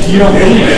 You don't believe it.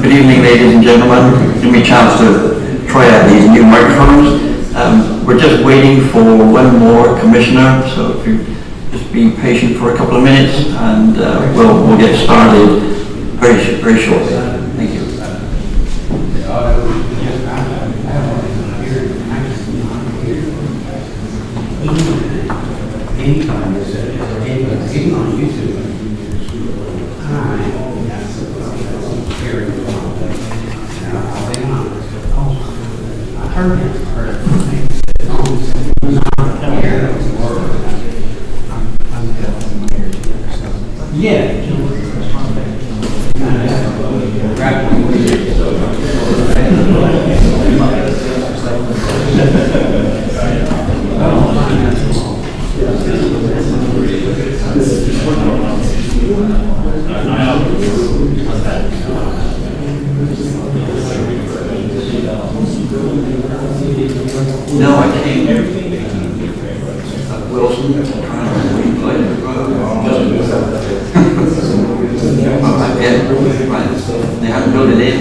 Good evening, ladies and gentlemen. Give me a chance to try out these new microphones. We're just waiting for one more commissioner, so if you just be patient for a couple of minutes, and we'll get started very shortly. Thank you. No, I came Wilson trying to replay the road. They haven't built it in.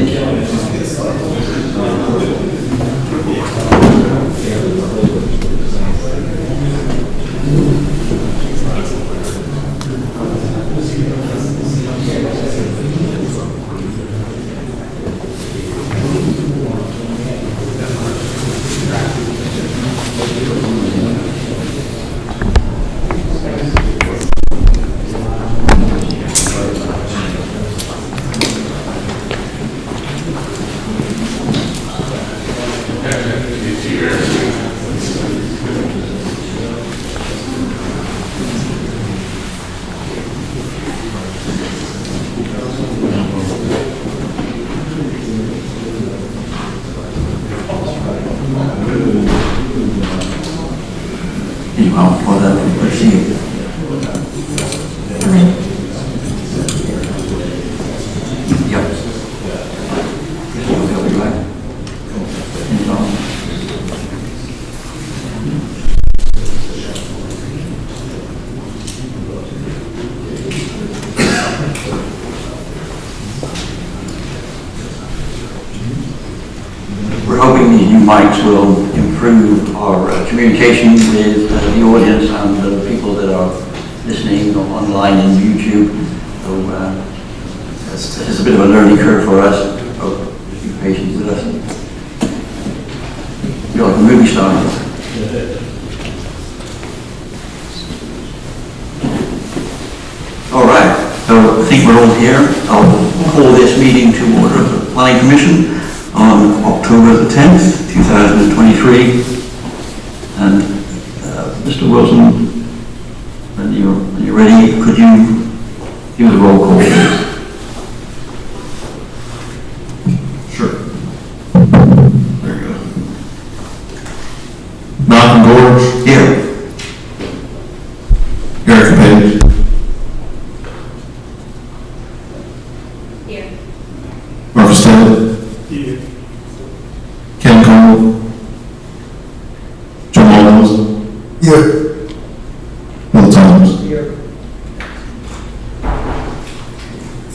mics will improve our communication with the audience and the people that are listening online in YouTube. So it's a bit of a learning curve for us. So just be patient with us. You're like a movie star. All right, so I think we're all here. I'll call this meeting to order of the Planning Commission on October the 10th, 2023. And Mr. Wilson, when you're ready, could you give the roll call, please? Sure. There you go. Malcolm Gorge. Here. Erica Page. Here. Marcus Taylor. Here. Ken Cole. John Mullins. Here. Will Thomas. Here.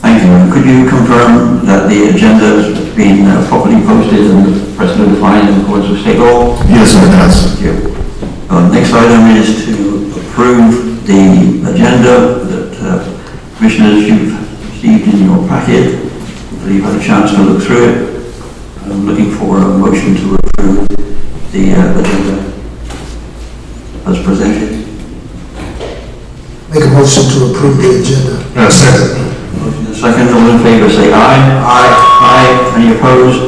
Thank you. Could you confirm that the agenda has been properly posted and the press notified in accordance with state law? Yes, sir, it has. Thank you. Next item is to approve the agenda that commissioners you've received in your packet. Hopefully you've had a chance to look through it. I'm looking for a motion to approve the agenda as presented. Make a motion to approve the agenda. Second. Motion and second. All in favor say aye. Aye. Aye. Any opposed?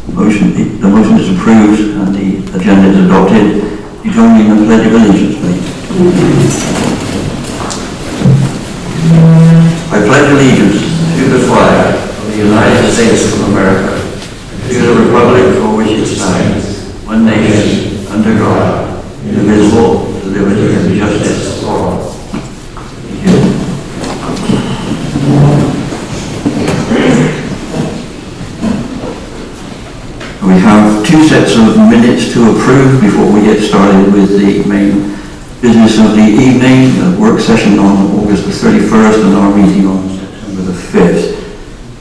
The motion is approved and the agenda is adopted. You join me in the Pledge of Allegiance, please. I pledge allegiance to the flag of the United States of America, to the republic for which it stands, one nation, under God, indivisible, with liberty and justice for all. Thank you. We have two sets of minutes to approve before we get started with the main business of the evening, the work session on August the 31st and our meeting on September the 5th.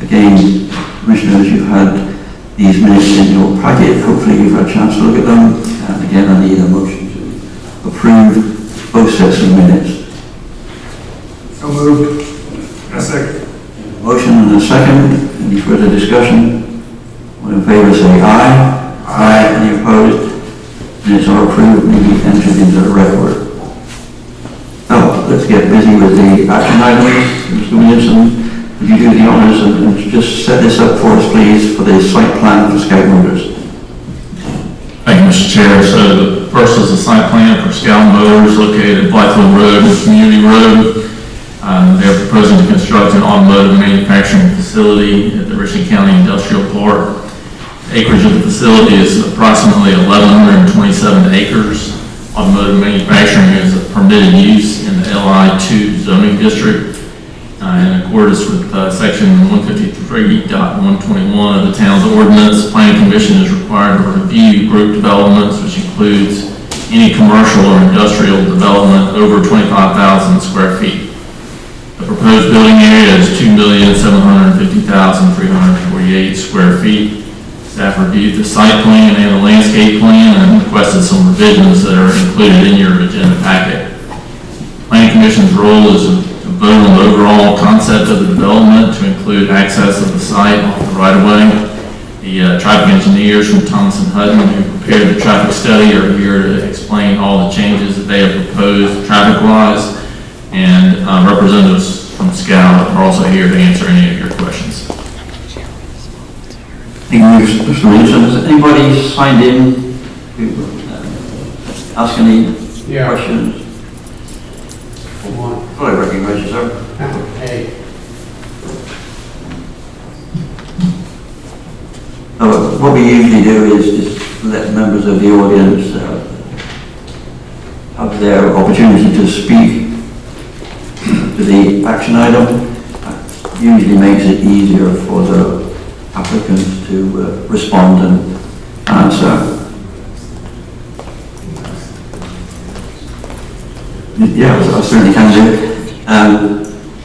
Again, Commissioners, you've had these minutes in your packet. Hopefully you've had a chance to look at them. And again, I need a motion to approve both sets of minutes. So moved. Second. Motion and a second. Any further discussion? All in favor say aye. Aye. Any opposed? Minutes are approved and will be entered into the record. Now, let's get busy with the action items. Mr. Williamson, would you do the honours and just set this up for us, please, for the site plan for Scout Motors? Thank you, Mr. Chair. So the first is the site plan for Scout Motors located at Blythewood Road and Community Road. They're proposing to construct an automotive manufacturing facility at the Richland County Industrial Park. The acreage of the facility is approximately 1,127 acres. Automotive manufacturing is a permitted use in the LI2 zoning district. In accordance with section 153.121 of the town's ordinance, the Planning Commission is required to review group developments, which includes any commercial or industrial development over 25,000 square feet. The proposed building area is 2,750,348 square feet. Staff reviewed the site plan and the landscape plan and requested some revisions that are included in your agenda packet. Planning Commission's role is to vote on the overall concept of the development to include access of the site off the right-of-way. The traffic engineers from Thomas & Hutton who prepared the traffic study are here to explain all the changes that they have proposed traffic-wise, and representatives from SCOUT are also here to answer any of your questions. Thank you, Mr. Williamson. Has anybody signed in to ask any questions? Well, I recognize you, sir. Hey. What we usually do is just let members of the audience have their opportunity to speak to the action item. That usually makes it easier for the applicants to respond and answer. Yeah, I certainly can do.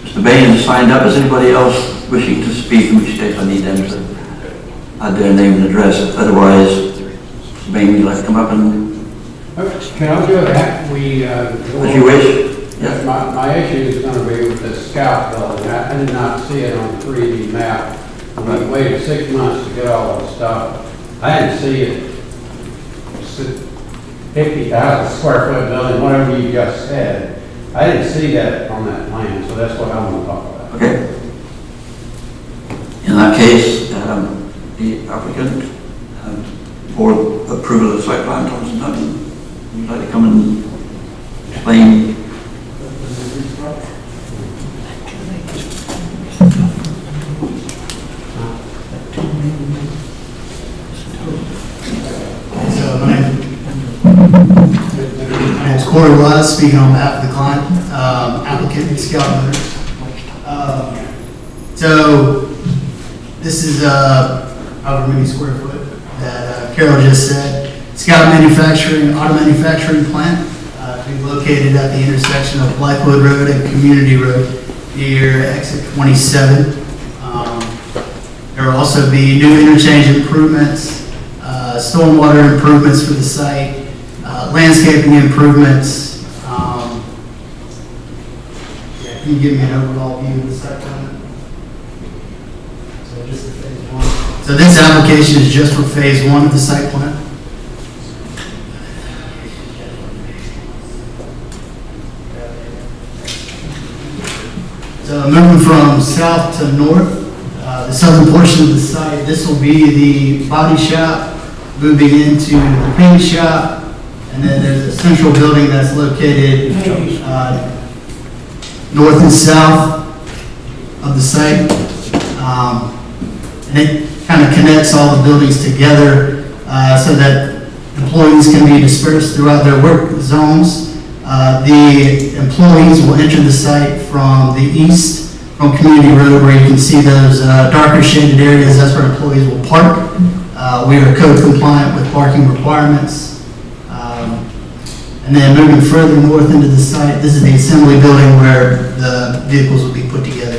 Mr. Bain has signed up. Is anybody else wishing to speak? In which case I need them to add their name and address. Otherwise, Mr. Bain, would you like to come up and, Can I do that? as you wish? Yeah. My issue is gonna be with the Scout building. I did not see it on the 3D map. We waited 6 months to get all that stuff. I didn't see it. 50,000 square foot building, whatever you just said. I didn't see that on that plan, so that's what I want to talk about. Okay. In that case, the applicant, for approval of the site plan, Thompson Hutton, would you like to come and explain? So my name is Corey Wise, speaking on behalf of the client, applicant Scout Motors. So this is however many square foot that Carol just said. Scout Manufacturing, auto manufacturing plant, to be located at the intersection of Blythewood Road and Community Road near exit 27. There will also be new interchange improvements, stormwater improvements for the site, landscaping improvements. Can you give me an overall view of the site plan? So just the phase one. So this application is just for phase one of the site plan. So moving from south to north, the southern portion of the site, this will be the body shop, moving into the paint shop, and then there's a central building that's located north and south of the site. And it kind of connects all the buildings together so that employees can be dispersed throughout their work zones. The employees will enter the site from the east, from Community Road, where you can see those darker shaded areas. That's where employees will park. We are code compliant with parking requirements. And then moving further north into the site, this is the assembly building where the vehicles will be put together.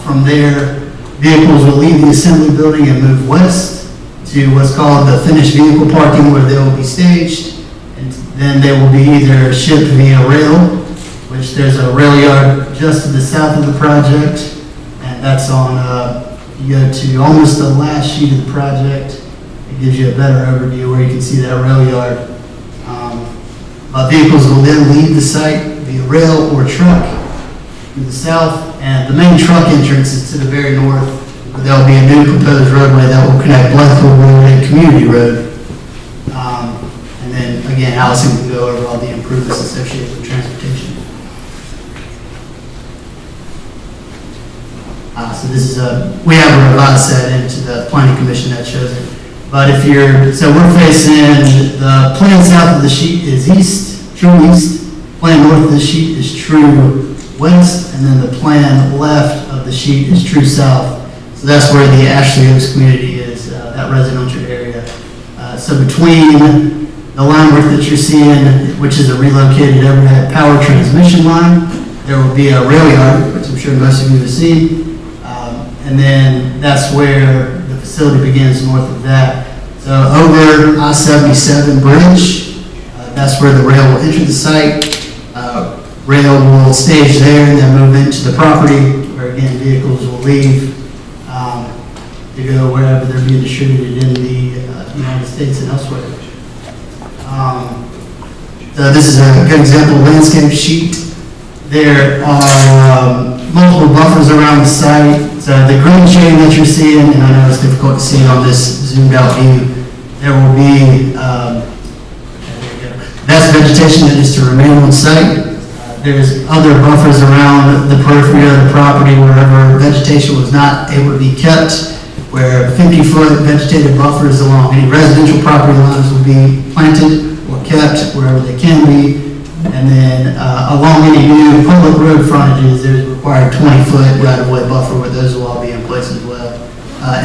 From there, vehicles will leave the assembly building and move west to what's called the finished vehicle parking, where they will be staged. And then they will be either shipped via rail, which there's a rail yard just to the south of the project. And that's on, you go to almost the last sheet of the project. It gives you a better overview where you can see that rail yard. Vehicles will then leave the site via rail or truck to the south, and the main truck entrance is to the very north, where there will be a new proposed roadway that will connect Blythewood Road and Community Road. And then again, Allison will go over all the improvements associated with transportation. So this is we have a revised set into the planning commission that shows it. But if you're, so we're facing, the plan south of the sheet is east, true east. Plan north of the sheet is true west, and then the plan left of the sheet is true south. So that's where the Ashley Oaks community is, that residential area. So between the line work that you're seeing, which is a relocated overhead power transmission line, there will be a rail yard, which I'm sure most of you have seen. And then that's where the facility begins north of that. So over I-77 bridge, that's where the rail will enter the site. Rail will stage there and then move into the property, where again vehicles will leave to go wherever they're being distributed in the United States and elsewhere. So this is a good example of landscape sheet. There are multiple buffers around the site. So the green shading that you're seeing, and I know it's difficult to see on this zoomed out view, there will be, that's vegetation that is to remain on site. There's other buffers around the periphery of the property wherever vegetation was not able to be kept, where 50-foot vegetative buffers along any residential property lines will be planted or kept wherever they can be. And then along any new public road frontages, there's required 20-foot right-of-way buffer, where those will all be in place as well.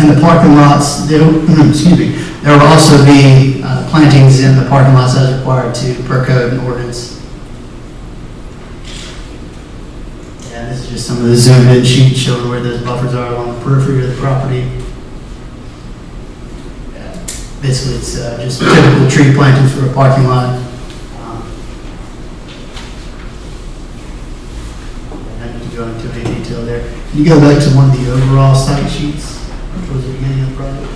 In the parking lots, there will also be plantings in the parking lots as required per code and ordinance. Yeah, this is just some of the zoomed-in sheets showing where those buffers are along the periphery of the property. basically it's just typical tree plantings for a parking lot. I don't need to go into any detail there. Can you go back to one of the overall site sheets, which was the beginning of the project?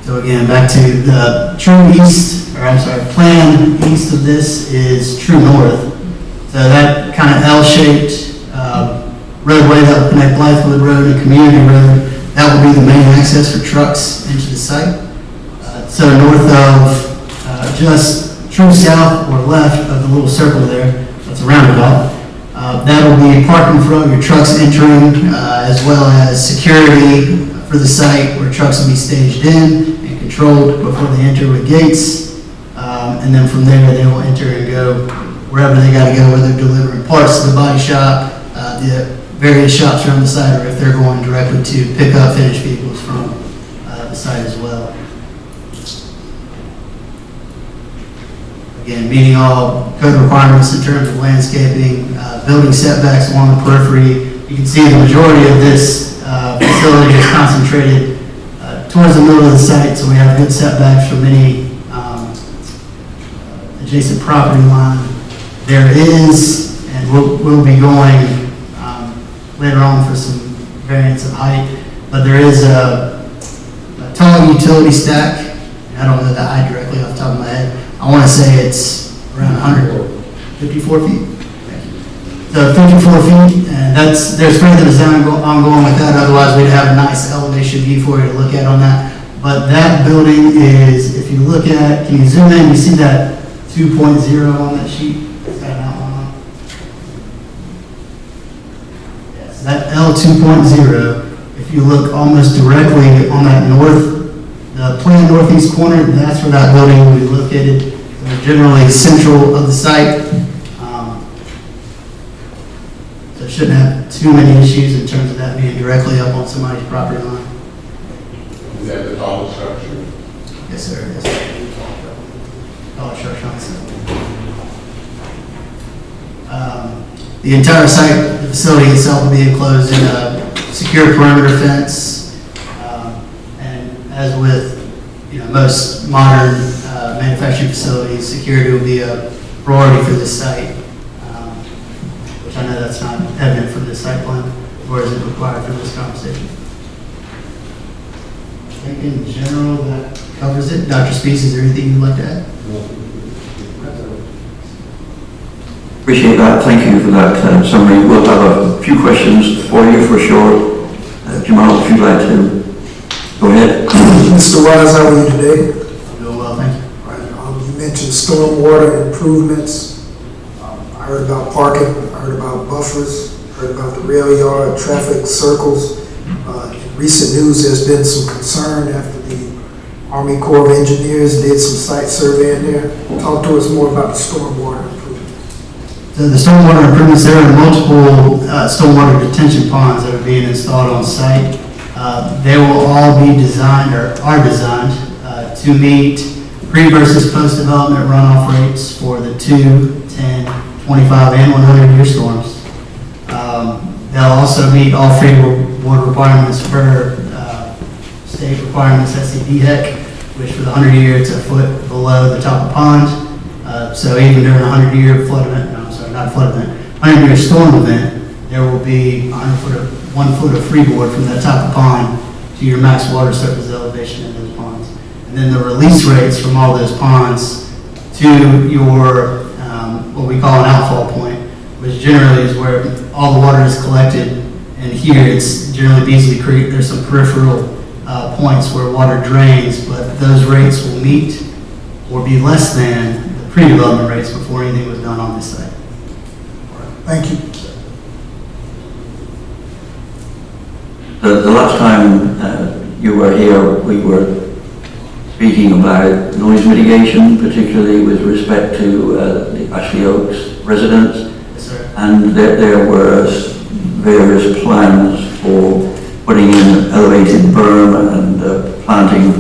So again, back to the true east, or I'm sorry, plan east of this is true north. So that kind of L-shaped roadway that will connect Blythewood Road and Community Road, that will be the main access for trucks into the site. So north of, just true south or left of the little circle there, that's a roundabout. That'll be parking for all your trucks entering, as well as security for the site where trucks will be staged in and controlled before they enter with gates. And then from there, they will enter and go wherever they got to go, whether they're delivering parts to the body shop, the various shops around the site, or if they're going directly to pick up finished vehicles from the site as well. Again, meeting all code requirements in terms of landscaping, building setbacks along the periphery. You can see the majority of this facility is concentrated towards the middle of the site, so we have good setbacks from any adjacent property line. There is, and we'll be going later on for some variance of height, but there is a tall utility stack. I don't know the height directly off the top of my head. I want to say it's around 154 feet. So 54 feet, and there's further design ongoing with that, otherwise we'd have a nice elevation view for you to look at on that. But that building is, if you look at, can you zoom in, you see that 2.0 on that sheet? It's got an outline on it. Yes, that L 2.0, if you look almost directly on that the planned northeast corner, that's where that building will be located. They're generally central of the site. So it shouldn't have too many issues in terms of that being directly up on somebody's property line. Is that the tall structure? Yes, sir. Yes, sir. Tall structure on the site. The entire site, the facility itself will be enclosed in a secure perimeter fence. And as with most modern manufacturing facilities, security will be a priority for this site, which I know that's not evident from this site plan, or is it required for this conversation? I think in general that covers it. Dr. Spees, is there anything you'd like to add? Appreciate that. Thank you for that summary. We'll have a few questions for you for sure. Jamal, if you'd like to go ahead. Mr. Wise, how are you today? I'm doing well, thank you. Right, you mentioned stormwater improvements. I heard about parking, I heard about buffers, heard about the rail yard, traffic circles. In recent news, there's been some concern after the Army Corps of Engineers did some site surveying there. Talk to us more about the stormwater improvements. So the stormwater improvements, there are multiple stormwater detention ponds that are being installed on site. They will all be designed, or are designed, to meet pre versus post-development runoff rates for the 2, 10, 25, and 100-year storms. They'll also meet all free water requirements for state requirements, SCDHEC, which for the 100-year, it's a foot below the top of pond. So even during a 100-year flood event, no, I'm sorry, not flood event, 100-year storm event, there will be 1 foot of freeboard from that top of pond to your max water surface elevation in those ponds. And then the release rates from all those ponds to your, what we call an outfall point, which generally is where all the water is collected. And here it's generally Beasley Creek. There's some peripheral points where water drains, but those rates will meet or be less than the pre-development rates before anything was done on this site. Thank you. The last time you were here, we were speaking about noise mitigation, particularly with respect to the Ashley Oaks residents. Yes, sir. And there were various plans for putting in elevated berm and planting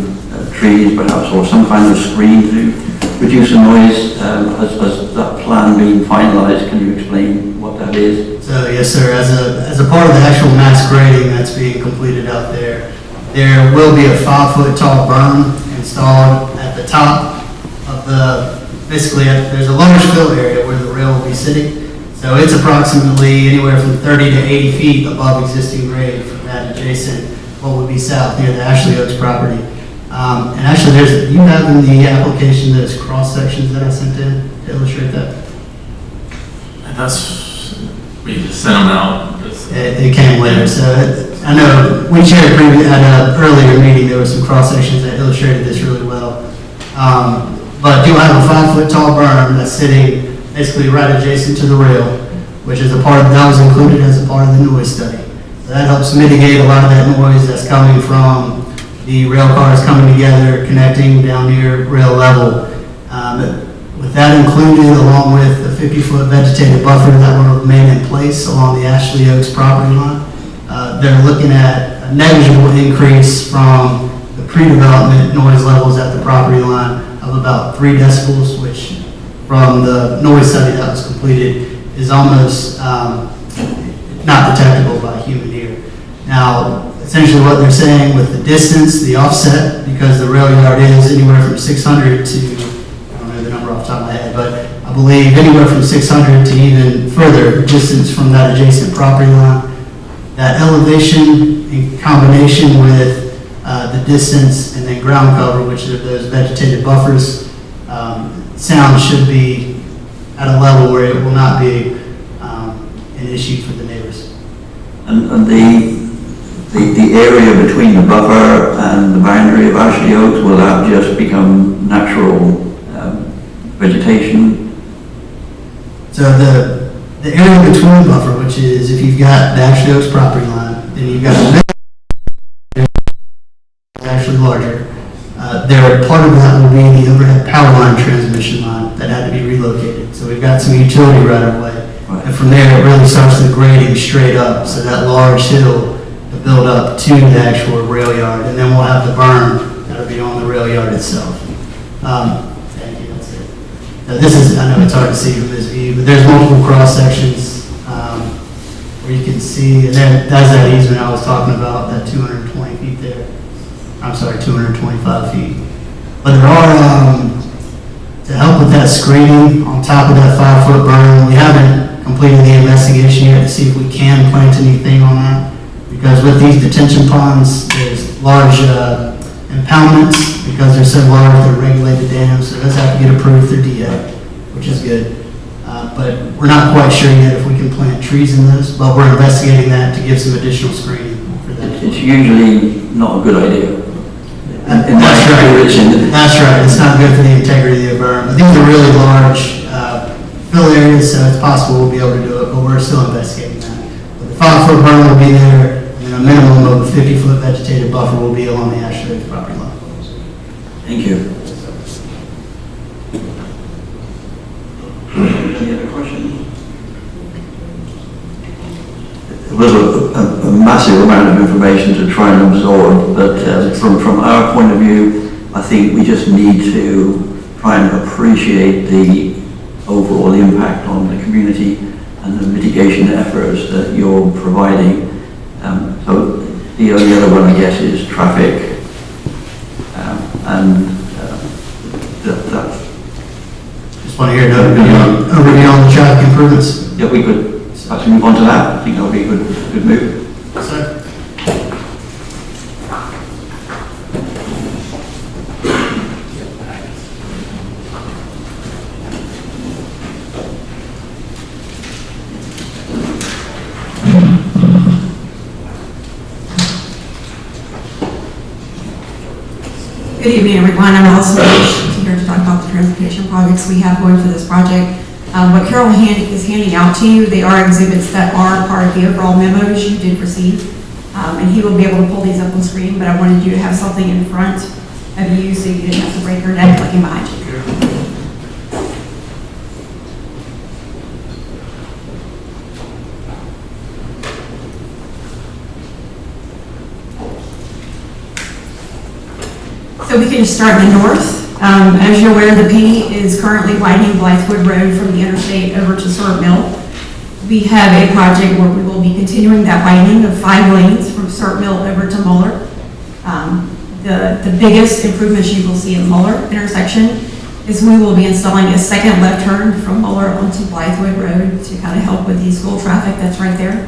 trees perhaps, or some kind of screen to reduce the noise, has that plan been finalized? Can you explain what that is? So yes, sir, as a part of the actual mass grading that's being completed out there, there will be a 5-foot tall berm installed at the top of basically there's a large fill area where the rail will be sitting. So it's approximately anywhere from 30 to 80 feet above existing grade from that adjacent, what would be south near the Ashley Oaks property. And actually you have in the application those cross sections that I sent in to illustrate that. And we just sent them out. It came later, so I know we shared at an earlier meeting, there were some cross sections that illustrated this really well. But you'll have a 5-foot tall berm that's sitting basically right adjacent to the rail, which is that was included as a part of the noise study. So that helps mitigate a lot of that noise that's coming from the rail cars coming together, connecting down near rail level. With that included, along with the 50-foot vegetative buffer that will remain in place along the Ashley Oaks property line, they're looking at a negligible increase from the pre-development noise levels at the property line of about 3 decibels, which from the noise study that was completed is almost not detectable by human ear. Now, essentially what they're saying with the distance, the offset, because the rail yard is anywhere from 600 to, I don't know the number off the top of my head, but I believe anywhere from 600 to even further distance from that adjacent property line. That elevation in combination with the distance and then ground cover, which are those vegetative buffers, sound should be at a level where it will not be an issue for the neighbors. And the area between the buffer and the boundary of Ashley Oaks, will that just become natural vegetation? So the area between the buffer, which is if you've got the Ashley Oaks property line, then you've got the actually larger. Part of that will be the overhead power line transmission line that had to be relocated. So we've got some utility right of way. Right. And from there, it really starts the grading straight up. So that large hill to build up to the actual rail yard. And then we'll have the berm that'll be on the rail yard itself. Thank you, that's it. Now this is, I know it's hard to see from this view, but there's multiple cross sections where you can see, and then that's that easement I was talking about, that 220 feet there. I'm sorry, 225 feet. But there are, to help with that screening on top of that 5-foot berm, we haven't completed the investigation yet to see if we can plant anything on that. Because with these detention ponds, there's large impoundments, because they're so large, they're regulated dams, so those have to get approved through DA, which is good. But we're not quite sure yet if we can plant trees in those, but we're investigating that to give some additional screening for that. It's usually not a good idea. That's right. That's right. It's not good for the integrity of the berm. But these are really large fill areas, so it's possible we'll be able to do it, but we're still investigating that. But the 5-foot berm will be there, and a minimum of a 50-foot vegetative buffer will be along the Ashley Oaks property line. Thank you. Any other questions? It was a massive amount of information to try and absorb, but from our point of view, I think we just need to try and appreciate the overall impact on the community and the mitigation efforts that you're providing. So the only other one, I guess, is traffic, and that's. Just want to hear an overview on the traffic improvements. Yeah, we could perhaps move on to that. I think that would be a good move. Sir. Good evening, everyone. I'm also here to talk about the transportation projects we have going for this project. What Carol is handing out to you, they are exhibits that are part of the overall memos you did receive. And he will be able to pull these up on screen, but I wanted you to have something in front of you so you didn't have to break your neck looking behind you. So we can start in the north. As you're aware, the paint is currently widening Blythewood Road from the interstate over to Syrup Mill. We have a project where we will be continuing that widening of 5 lanes from Syrup Mill over to Muller. The biggest improvements you will see in Muller intersection is we will be installing a second left turn from Muller onto Blythewood Road to kind of help with the school traffic that's right there.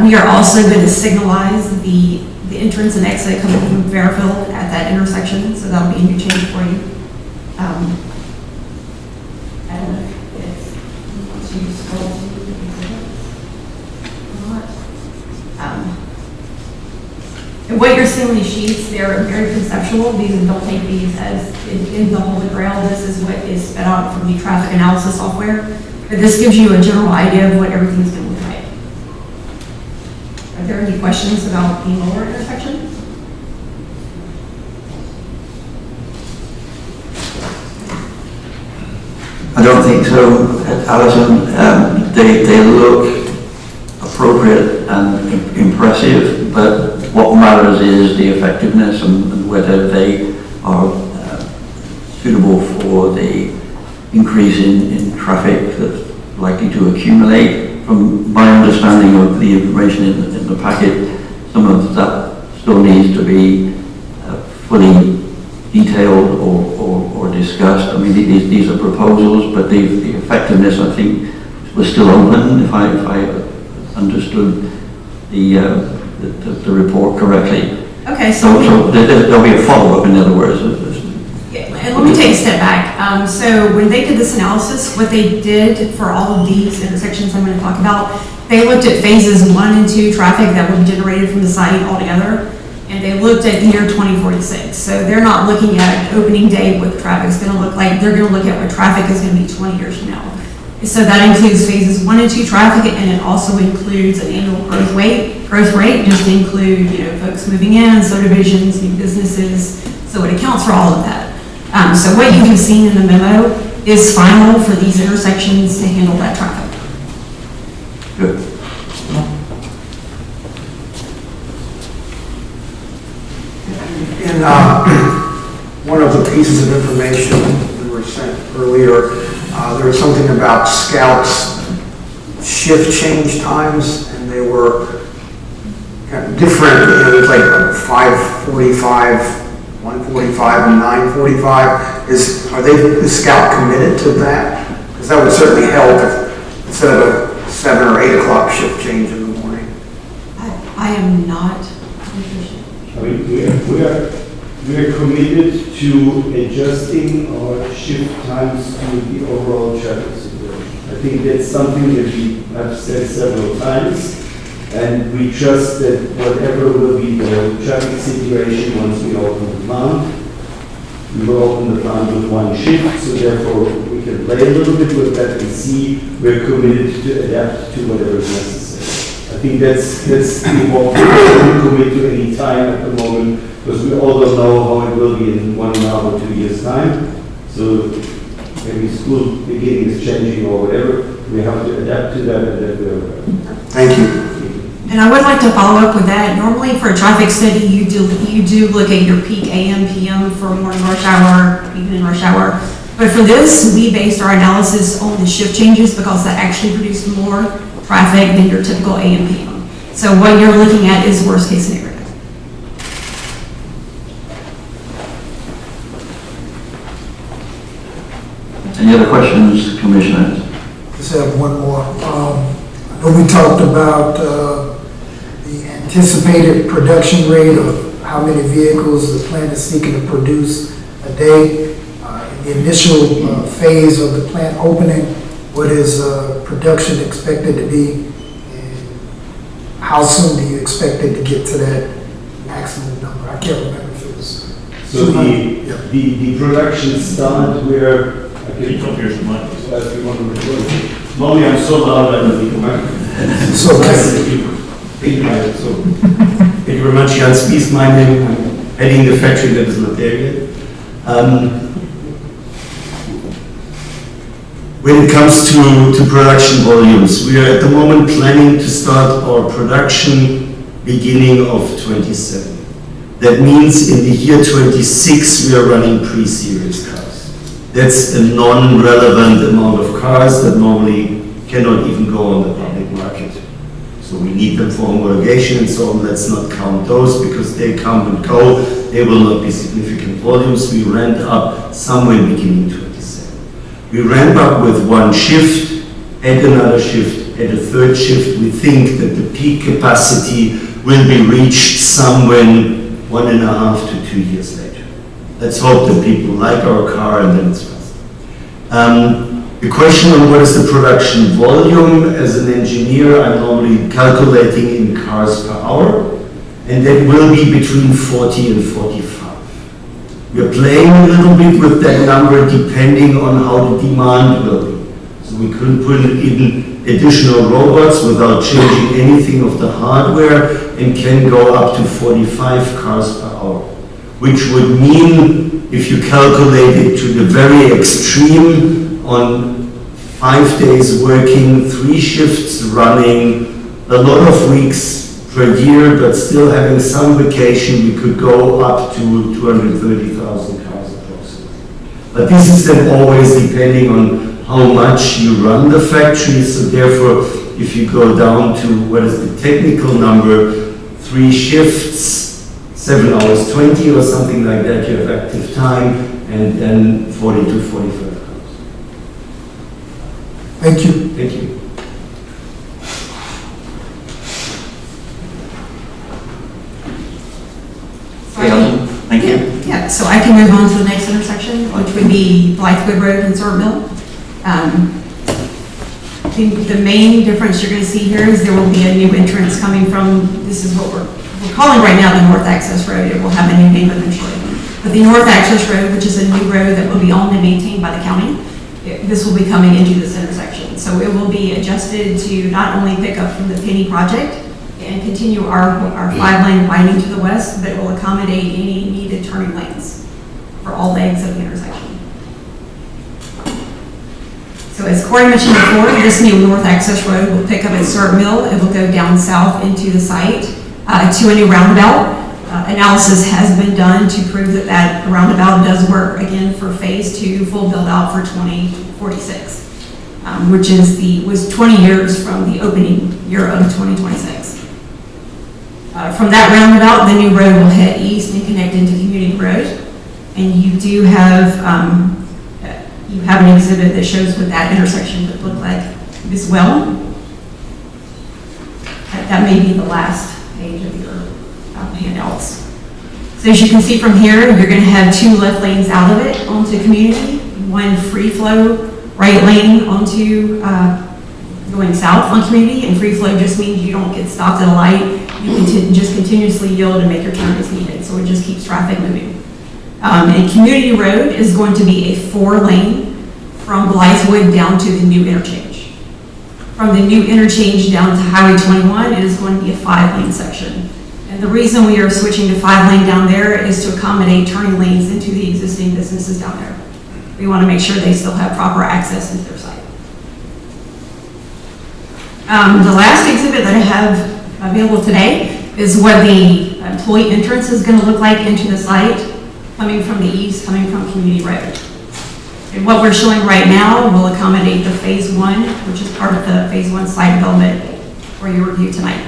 We are also going to signalize the entrance and exit coming from Fairfield at that intersection, so that'll be a new change for you. I don't know if once you scroll to the exhibit or not. And what you're seeing in these sheets, they're very conceptual. These don't take these as in the holy grail. This is what is sped out from the traffic analysis software. But this gives you a general idea of what everything's going to look like. Are there any questions about the Muller intersection? I don't think so, Alison. They look appropriate and impressive, but what matters is the effectiveness and whether they are suitable for the increase in traffic that's likely to accumulate. From my understanding of the information in the packet, some of that still needs to be fully detailed or discussed. I mean, these are proposals, but the effectiveness, I think, was still open, if I understood the report correctly. Okay, so there'll be a follow-up, in other words. and let me take a step back. So when they did this analysis, what they did for all of these intersections I'm going to talk about, they looked at phases 1 and 2 traffic that would be generated from the site altogether, and they looked at the year 2046. So they're not looking at opening day what the traffic's going to look like. They're going to look at what traffic is going to be 20 years from now. So that includes phases 1 and 2 traffic, and it also includes an annual growth rate, just to include, folks moving in, subdivisions, new businesses. So it accounts for all of that. So what you have seen in the memo is final for these intersections to handle that traffic. Good. In one of the pieces of information we were sent earlier, there was something about scouts' shift change times, and they were kind of different. It was like 5:45, 1:45, and 9:45. Is Scout committed to that? Because that would certainly help if, instead of a 7 or 8 o'clock shift change in the morning. I am not. I mean, we are committed to adjusting our shift times to the overall traffic situation. I think that's something that we have said several times, and we trust that whatever will be the traffic situation once we open the plant, we will open the plant with 1 shift, so therefore we can play a little bit with that and see we're committed to adapt to whatever is necessary. I think that's what we don't commit to any time at the moment, because we all don't know how it will be in 1 hour or 2 years' time. So maybe school beginning is changing or whatever, we have to adapt to that, and that we are aware. Thank you. And I would like to follow up with that. Normally for a traffic study, you do look at your peak AM, PM for morning rush hour, evening rush hour. But for this, we based our analysis on the shift changes because that actually produced more traffic than your typical AM, PM. So what you're looking at is worst case scenario. Any other questions, Commissioners? Just have one more. I know we talked about the anticipated production rate of how many vehicles the plant is seeking to produce a day. In the initial phase of the plant opening, what is production expected to be? And how soon do you expect it to get to that maximum number? I can't remember if it was. So the production start where Can you come here some money? normally I'm so loud I don't need to microphone. So, okay. Thank you very much. Jan Spies, my name. I'm heading the factory that is not there yet. When it comes to production volumes, we are at the moment planning to start our production beginning of 27. That means in the year 26 we are running pre-series cars. That's a non-relevant amount of cars that normally cannot even go on the public market. So we need them for homologation and so on. Let's not count those because they come and go. They will not be significant volumes. We ramp up somewhere beginning 27. We ramp up with one shift, add another shift, add a third shift. We think that the peak capacity will be reached somewhere 1.5 to 2 years later. Let's hope that people like our car and then it's fast. The question on what is the production volume, as an engineer, I'm normally calculating in cars per hour, and that will be between 40 and 45. We're playing a little bit with that number depending on how the demand will be. So we could put in additional robots without changing anything of the hardware and can go up to 45 cars per hour, which would mean, if you calculate it to the very extreme, on 5 days working, 3 shifts running, a lot of weeks per year, but still having some vacation, we could go up to 230,000 cars approximately. But this is then always depending on how much you run the factory, so therefore, if you go down to, what is the technical number, 3 shifts, 7 hours 20 or something like that, you have active time, and then 40 to 45 cars. Thank you. Thank you. Thank you. Yeah, so I can move on to the next intersection, which would be Blythewood Road and Sort Mill. The main difference you're going to see here is there will be a new entrance coming from, this is what we're calling right now the North Access Road. It will have a new name eventually. But the North Access Road, which is a new road that will be owned and maintained by the county, this will be coming into this intersection. So it will be adjusted to not only pick up from the Penny project and continue our 5-lane widening to the west, but it will accommodate any needed turning lanes for all legs of the intersection. So as Corey mentioned before, this new North Access Road will pick up at Sort Mill. It will go down south into the site to a new roundabout. Analysis has been done to prove that that roundabout does work again for phase 2 full build out for 2046, which was 20 years from the opening year of 2026. From that roundabout, the new road will head east and connect into Community Road, and you do have an exhibit that shows what that intersection would look like as well. That may be the last page of your handouts. So as you can see from here, you're going to have 2 left lanes out of it onto Community, 1 free flow right lane onto going south on Community, and free flow just means you don't get stopped at a light. You can just continuously yield and make your turn as needed, so it just keeps traffic moving. And Community Road is going to be a 4-lane from Blythewood down to the new interchange. From the new interchange down to Highway 21, it is going to be a 5-lane section. And the reason we are switching to 5-lane down there is to accommodate turning lanes into the existing businesses down there. We want to make sure they still have proper access into their site. The last exhibit that I have available today is what the employee entrance is going to look like into the site, coming from the east, coming from Community Road. And what we're showing right now will accommodate the phase 1, which is part of the phase 1 site development for your review tonight.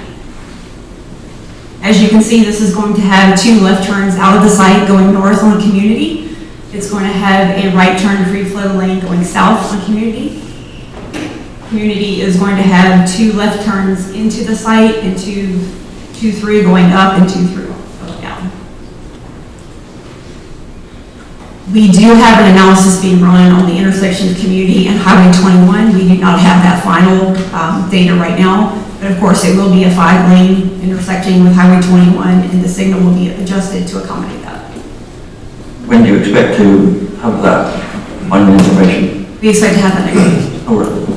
As you can see, this is going to have 2 left turns out of the site going north on Community. It's going to have a right turn free flow lane going south on Community. Community is going to have 2 left turns into the site and 2-3 going up and 2-3 going down. We do have an analysis being run on the intersection of Community and Highway 21. We do not have that final data right now, but of course it will be a 5-lane intersecting with Highway 21, and the signal will be adjusted to accommodate that. When do you expect to have that final information? We expect to have that next week. Oh, really?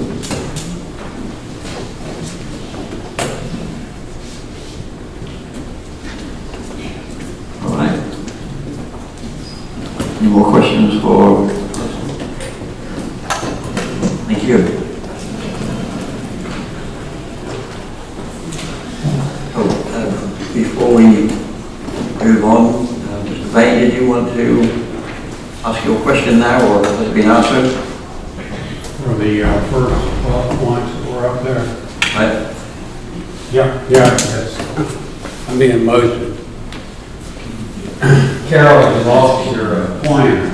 All right. Any more questions for? Thank you. Before we move on. Mr. Vane, did you want to ask your question now, or has it been answered? For the first 12 points that were up there. Right. Yeah, yes. I'm being motion. Carol, you lost your pointer.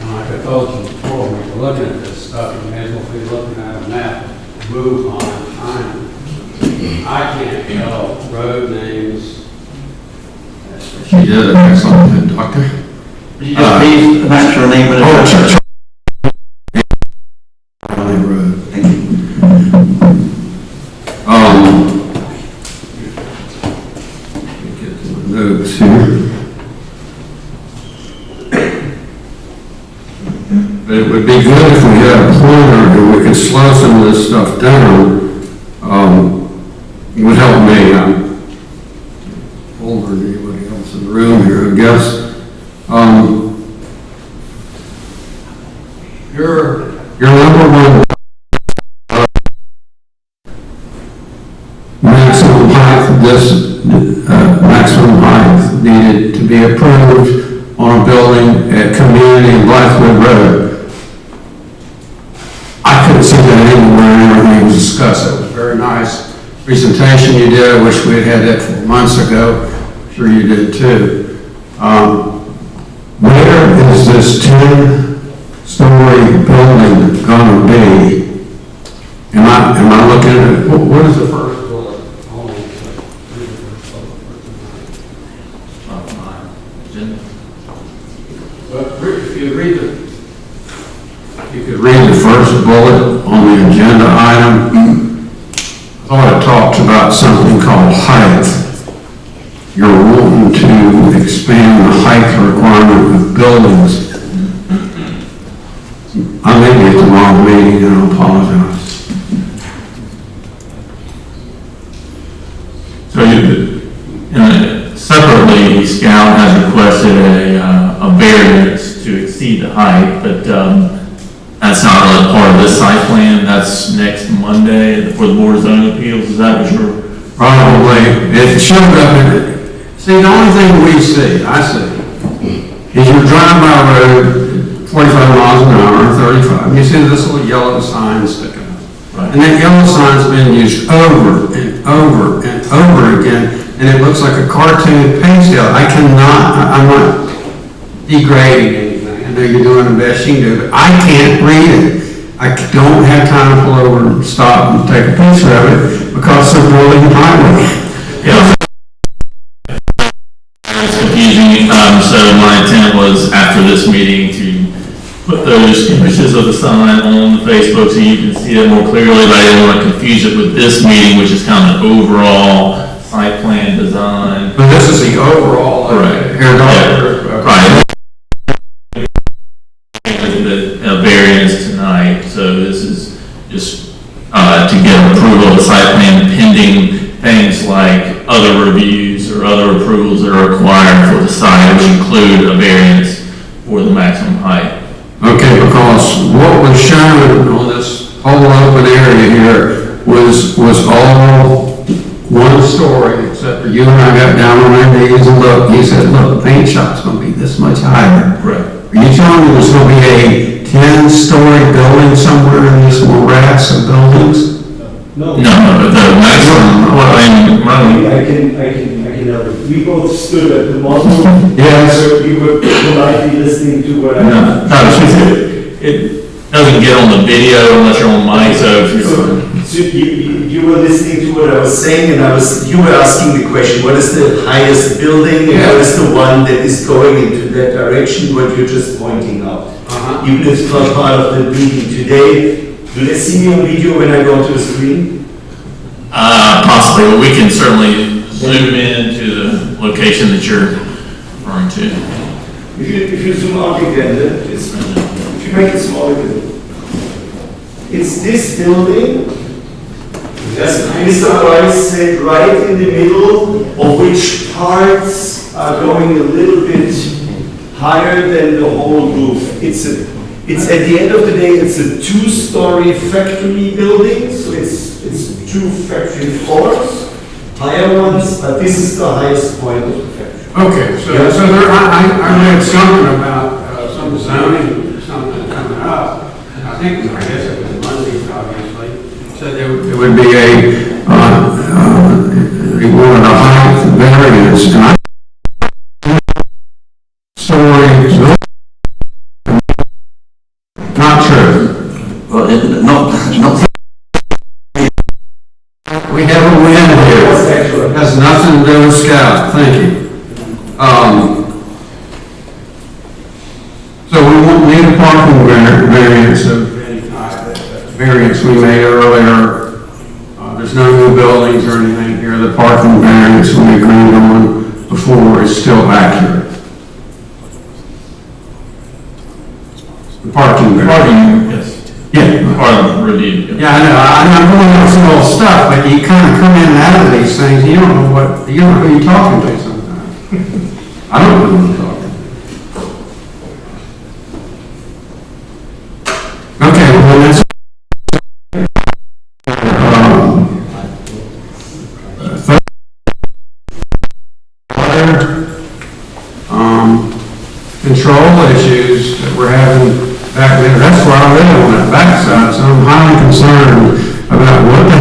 Like I told you before, when you're looking at this stuff, you may as well be looking at a map, move on time. I can't tell road names. She did an excellent, Doctor. Would you just please announce your name and address? Road. Thank you. Let me get to my notes here. It would be good if we had a pointer and we could slow some of this stuff down. It would help me. I'm older than anybody else in the room here, I guess. Your number one maximum height, maximum height needed to be approved on a building at Community in Blythewood Road. I couldn't see that anywhere in everything was discussed. It was a very nice presentation you did. I wish we had had that 4 months ago. I'm sure you did too. Where is this 10-story building going to be? Am I looking at it? What is the first bullet? If you could read the first bullet on the agenda item, I thought it talked about something called height. You're wanting to expand the height requirement of buildings. I may be at the wrong meeting, and I apologize. So separately, Scout has requested a variance to exceed the height, but that's not really part of this site plan. That's next Monday for the Board of Zoning Appeals. Is that what you're? Probably. It showed up in it. See, the only thing we see, I see, is you're driving by a road, 45 miles an hour, 35, and you see this little yellow sign sticking up. Right. And that yellow sign's been used over and over and over again, and it looks like a cartoon pastel. I'm not degrading anything. I know you're doing the best you can do, but I can't read it. I don't have time to pull over and stop and take a picture of it because they're building a highway. Yeah. It's confusing. So my intent was after this meeting to put those images of the sign on the Facebook so you can see it more clearly, but I didn't want to confuse it with this meeting, which is kind of an overall site plan design. But this is the overall. Correct. Yeah. Right. A variance tonight, so this is just to get approval of the site plan pending things like other reviews or other approvals that are required for the site, which include a variance for the maximum height. Okay, because what was shown on this whole open area here was all one story, except for you and I got down on our knees and looked. You said, look, the paint shop's going to be this much higher. Correct. Are you telling me there's going to be a 10-story building somewhere in this morass of buildings? No. No, but the maximum, I can help you. We both stood at the model. Yes. So we were politely listening to what I. it doesn't get on the video unless you're on mic, so if you're. So you were listening to what I was saying, and you were asking the question, what is the highest building, and what is the one that is going into that direction, what you're just pointing out. Even if it's not part of the meeting today, do they see me on video when I go to the screen? Possibly, but we can certainly zoom in to the location that you're referring to. If you zoom out again, if you make it smaller again. It's this building, as Mr. Price said, right in the middle, of which parts are going a little bit higher than the whole roof. It's at the end of the day, it's a 2-story factory building, so it's 2 factory floors. higher ones, but this is the highest point of perfection. Okay, so there, I read something about some zoning, something coming up. I guess it was Monday, obviously. Said there would be they wanted a height variance, and story, not true. Well, not. We have a win here. Has nothing to do with Scout. Thank you. So we won't need a parking variance of any type. Variance we made earlier. There's no new buildings or anything here. The parking variance we agreed on before is still accurate. The parking variance. Yes. Yeah. Part of the review. Yeah, I know. I'm going over some old stuff, but you kind of come in and out of these things. You don't know who you're talking to sometimes. I don't know who I'm talking to. Okay, well, let's. Control issues that we're having back there. That's where I live on that backside, so I'm highly concerned about what the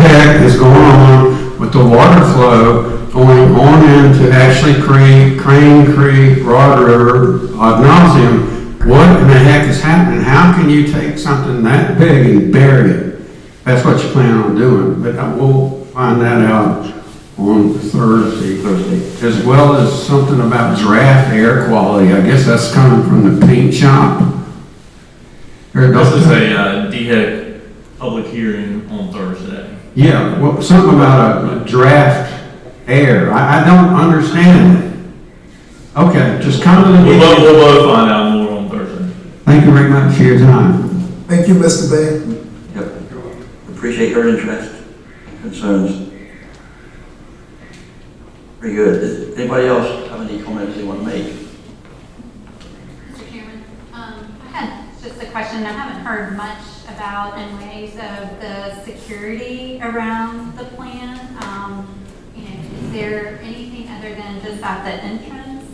heck is going on with the water flow going on into actually Crane Creek, Broad River, ad nauseum. What in the heck is happening? How can you take something that big and bury it? That's what you plan on doing, but we'll find that out on Thursday, as well as something about draft air quality. I guess that's coming from the paint shop. This is a DHEC public hearing on Thursday. Yeah, well, something about a draft air. I don't understand it. Okay, just come to the meeting. We'll both find out more on Thursday. Thank you very much for your time. Thank you, Mr. Bay. Yep. Appreciate your interest and concerns. Very good. Does anybody else have any comments they want to make? Mr. Chairman, I had just a question. I haven't heard much about and ways of the security around the plan. Is there anything other than just at the entrance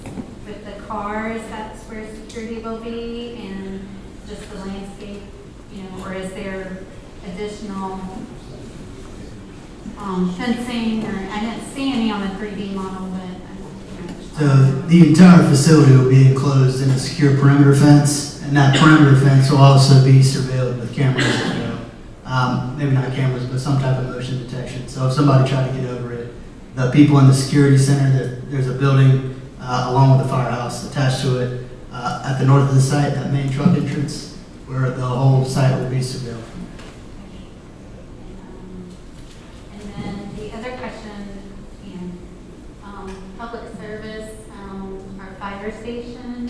with the cars, that's where security will be, and just the landscape, or is there additional fencing, or I didn't see any on the 3D model, but. The entire facility will be enclosed in a secure perimeter fence, and that perimeter fence will also be surveilled with cameras as well. Maybe not cameras, but some type of motion detection. So if somebody tried to get over it, the people in the security center, there's a building along with the firehouse attached to it at the north of the site, that main truck entrance, where the whole site will be surveilled. Public service, our fire station,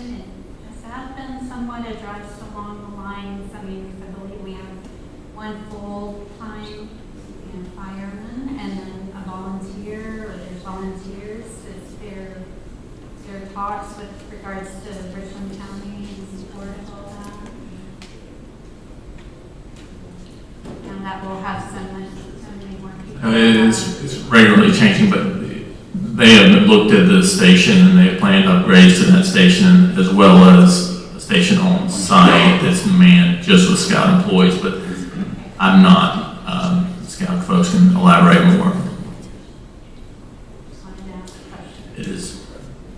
has that been somewhat addressed along the lines? I believe we have one full-time fireman and then a volunteer, or there's volunteers. Is there talks with regards to Richland County and support of all that? And that will have so many more people. It's regularly changing, but they have looked at the station and they have planned upgrades to that station, as well as a station on site that's manned just with Scout employees, but I'm not. Scout folks can elaborate more. It is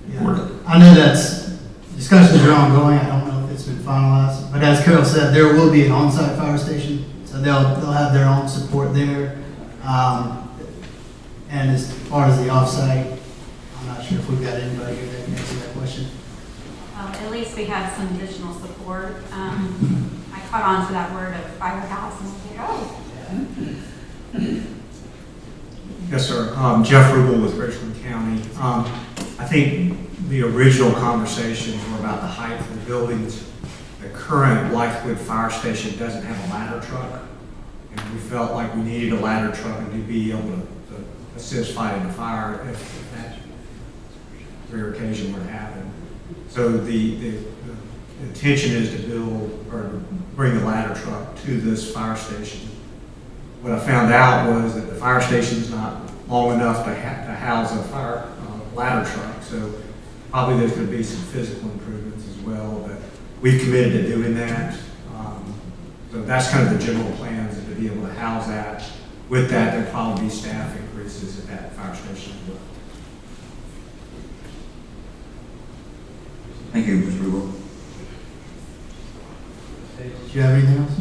important. I know that's, discussions are ongoing. I don't know if it's been finalized, but as Carol said, there will be an on-site fire station, so they'll have their own support there. And as far as the off-site, I'm not sure if we've got anybody here that can answer that question. At least we have some additional support. I caught on to that word of firehouse and was like, oh. Yes, sir. Jeff Rubel with Richland County. I think the original conversations were about the height of the buildings. The current Blythewood fire station doesn't have a ladder truck, and we felt like we needed a ladder truck to be able to assist fighting a fire if that rare occasion were to happen. So the intention is to build or bring the ladder truck to this fire station. What I found out was that the fire station is not long enough to house a fire ladder truck. So probably there's going to be some physical improvements as well, but we've committed to doing that. So that's kind of the general plans, is to be able to house that. With that, there'll probably be staff increases at that fire station as well. Thank you, Mr. Rubel. Do you have anything else?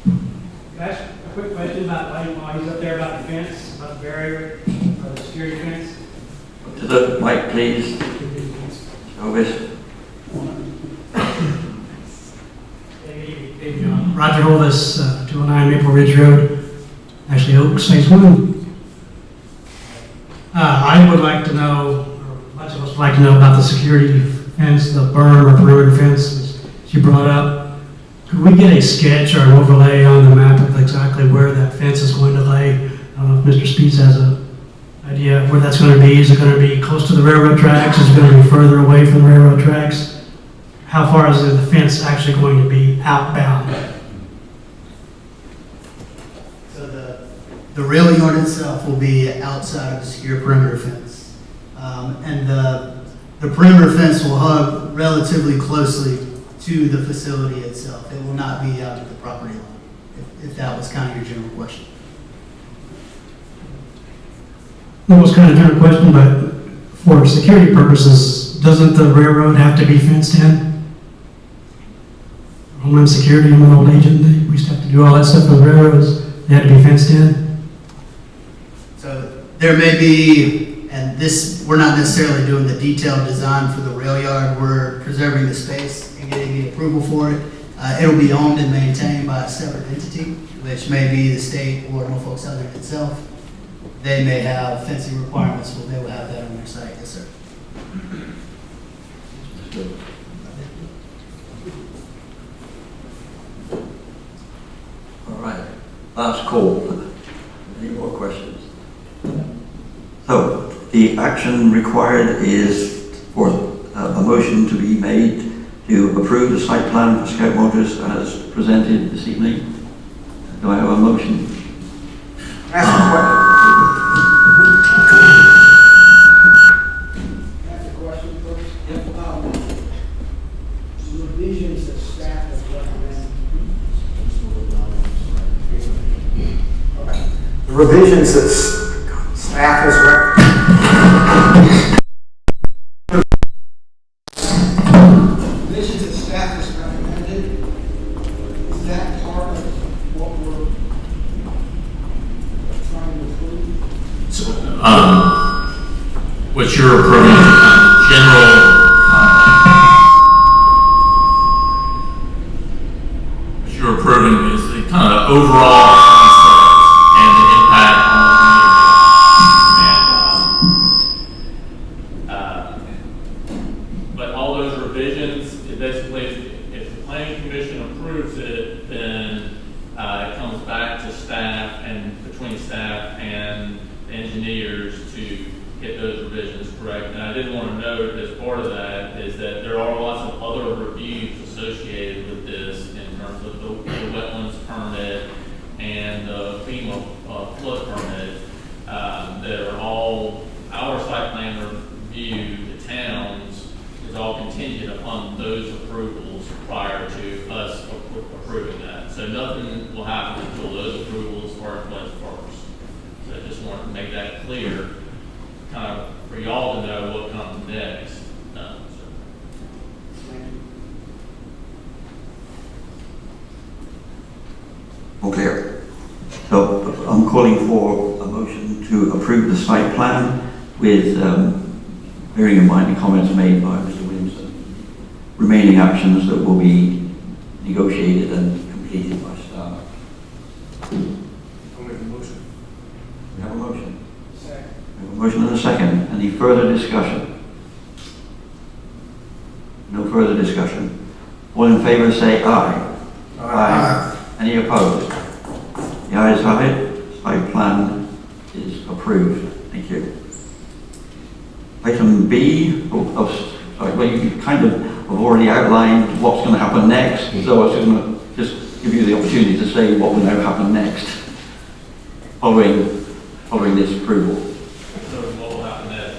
Can I ask a quick question about while he's up there about the fence, about the barrier, or the security fence? To the mic, please. Elvis. Roger Holvis, 209 Maple Ridge Road, actually Oaks, Phase 1. I would like to know, or a bunch of us would like to know about the security fence, the berm or perimeter fence, as you brought up. Could we get a sketch or an overlay on the map of exactly where that fence is going to lay? I don't know if Mr. Speeds has an idea of where that's going to be. Is it going to be close to the railroad tracks? Is it going to be further away from the railroad tracks? How far is the fence actually going to be outbound? So the rail yard itself will be outside of the secure perimeter fence. And the perimeter fence will hug relatively closely to the facility itself. It will not be out at the property line, if that was kind of your general question. That was kind of a general question, but for security purposes, doesn't the railroad have to be fenced in? Homeland Security, I'm an old agent, we used to have to do all that stuff with railroads. They had to be fenced in. So there may be, and this, we're not necessarily doing the detailed design for the rail yard. We're preserving the space and getting the approval for it. It'll be owned and maintained by a separate entity, which may be the state or Norfolk Southern itself. They may have fencing requirements, but they will have that on their site. Yes, sir. All right, last call. Any more questions? So, the action required is for a motion to be made to approve the site plan for Scout Motors as presented this evening. Do I have a motion? Ask a question first. The revisions that staff has recommended. The revisions that staff has recommended, is that part of what we're trying to approve? So, what you're approving, what you're approving is the kind of overall concept and the impact on the community. But all those revisions, it basically, if the planning commission approves it, then it comes back to staff and between staff and engineers to get those revisions correct. And I did want to note as part of that is that there are lots of other reviews associated with this in terms of the wetlands permit and the FEMA flood permit that are all, our site plan review, the towns, is all contingent upon those approvals prior to us approving that. So nothing will happen until those approvals are in place first. So I just wanted to make that clear, kind of for y'all to know what comes next. All clear. So I'm calling for a motion to approve the site plan with, bearing in mind the comments made by Mr. Williamson, remaining actions that will be negotiated and completed by staff. I'll make a motion. We have a motion. Second. We have a motion and a second. Any further discussion? No further discussion. All in favor say aye. Aye. Any opposed? The ayes have it. Site plan is approved. Thank you. Item B, well, you kind of have already outlined what's going to happen next, so I was going to just give you the opportunity to say what will now happen next, following following this approval? So what will happen next?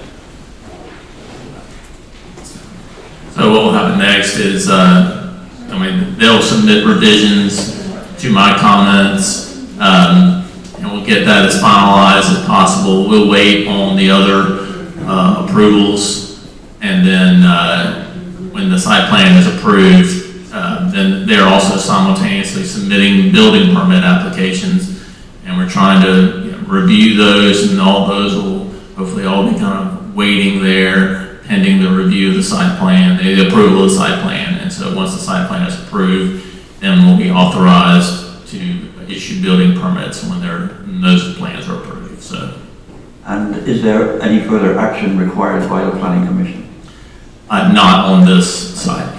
So what will happen next is, they'll submit revisions to my comments, and we'll get that as finalized as possible. We'll wait on the other approvals, and then when the site plan is approved, then they're also simultaneously submitting building permit applications, and we're trying to review those, and all those will hopefully all be kind of waiting there pending the review of the site plan, the approval of the site plan. And so once the site plan is approved, then we'll be authorized to issue building permits when those plans are approved. So, And is there any further action required by the Planning Commission? not on this site,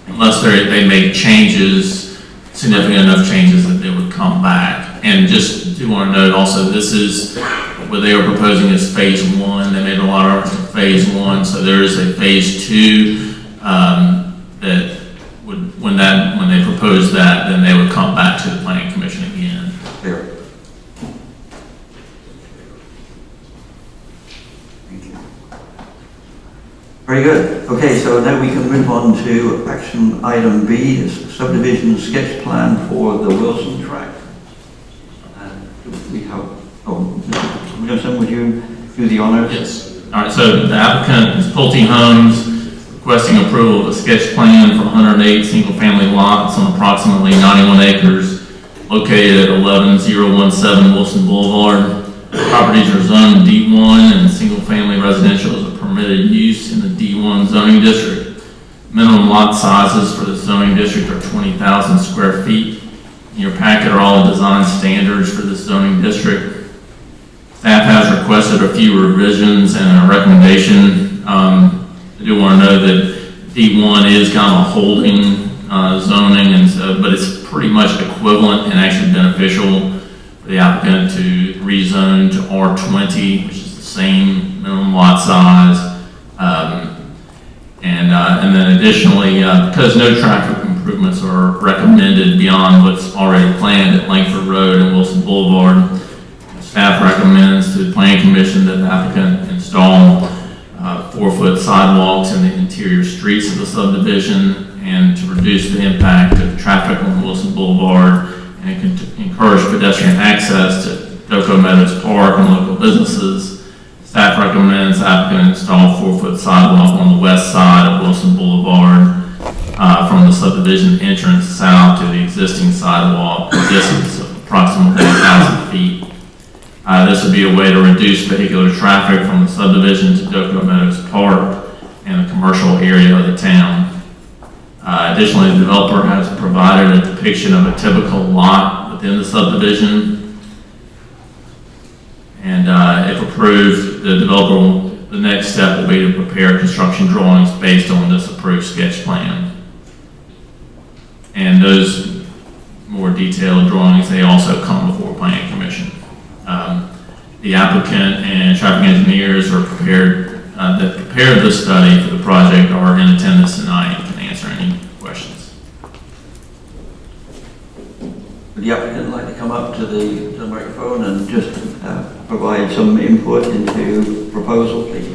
unless they make changes, significant enough changes that they would come back. And just do want to note also, this is what they are proposing is phase 1. They made a lot of reference to phase 1, so there is a phase 2 that would, when they propose that, then they would come back to the Planning Commission again. Clear. Thank you. Very good. Okay, so now we can move on to action item B, this subdivision sketch plan for the Wilson tract. And we have, Mr. Williamson, would you do the honors? Yes. All right, so the applicant is Pulte Homes, requesting approval of a sketch plan for 108 single-family lots on approximately 91 acres located at 11017 Wilson Boulevard. Properties are zoned D1 and single-family residential is a permitted use in the D1 zoning district. Minimum lot sizes for the zoning district are 20,000 square feet. In your packet are all the design standards for this zoning district. Staff has requested a few revisions and a recommendation. I do want to know that D1 is kind of a holding zoning, and so, but it's pretty much equivalent and actually beneficial for the applicant to rezone to R20, which is the same minimum lot size. And then additionally, because no traffic improvements are recommended beyond what's already planned at Langford Road and Wilson Boulevard, staff recommends to the Planning Commission that the applicant install 4-foot sidewalks in the interior streets of the subdivision, and to reduce the impact of traffic on Wilson Boulevard and encourage pedestrian access to Doco Meadows Park and local businesses. Staff recommends the applicant install 4-foot sidewalk on the west side of Wilson Boulevard from the subdivision entrance south to the existing sidewalk, a distance of approximately 1,000 feet. This would be a way to reduce vehicular traffic from the subdivision to Doco Meadows Park and the commercial area of the town. Additionally, the developer has provided a depiction of a typical lot within the subdivision. And if approved, the next step will be to prepare construction drawings based on this approved sketch plan. And those more detailed drawings, they also come before Planning Commission. The applicant and traffic engineers are that prepared this study for the project are in attendance tonight and can answer any questions. Would the applicant like to come up to the microphone and just provide some input into the proposal, please?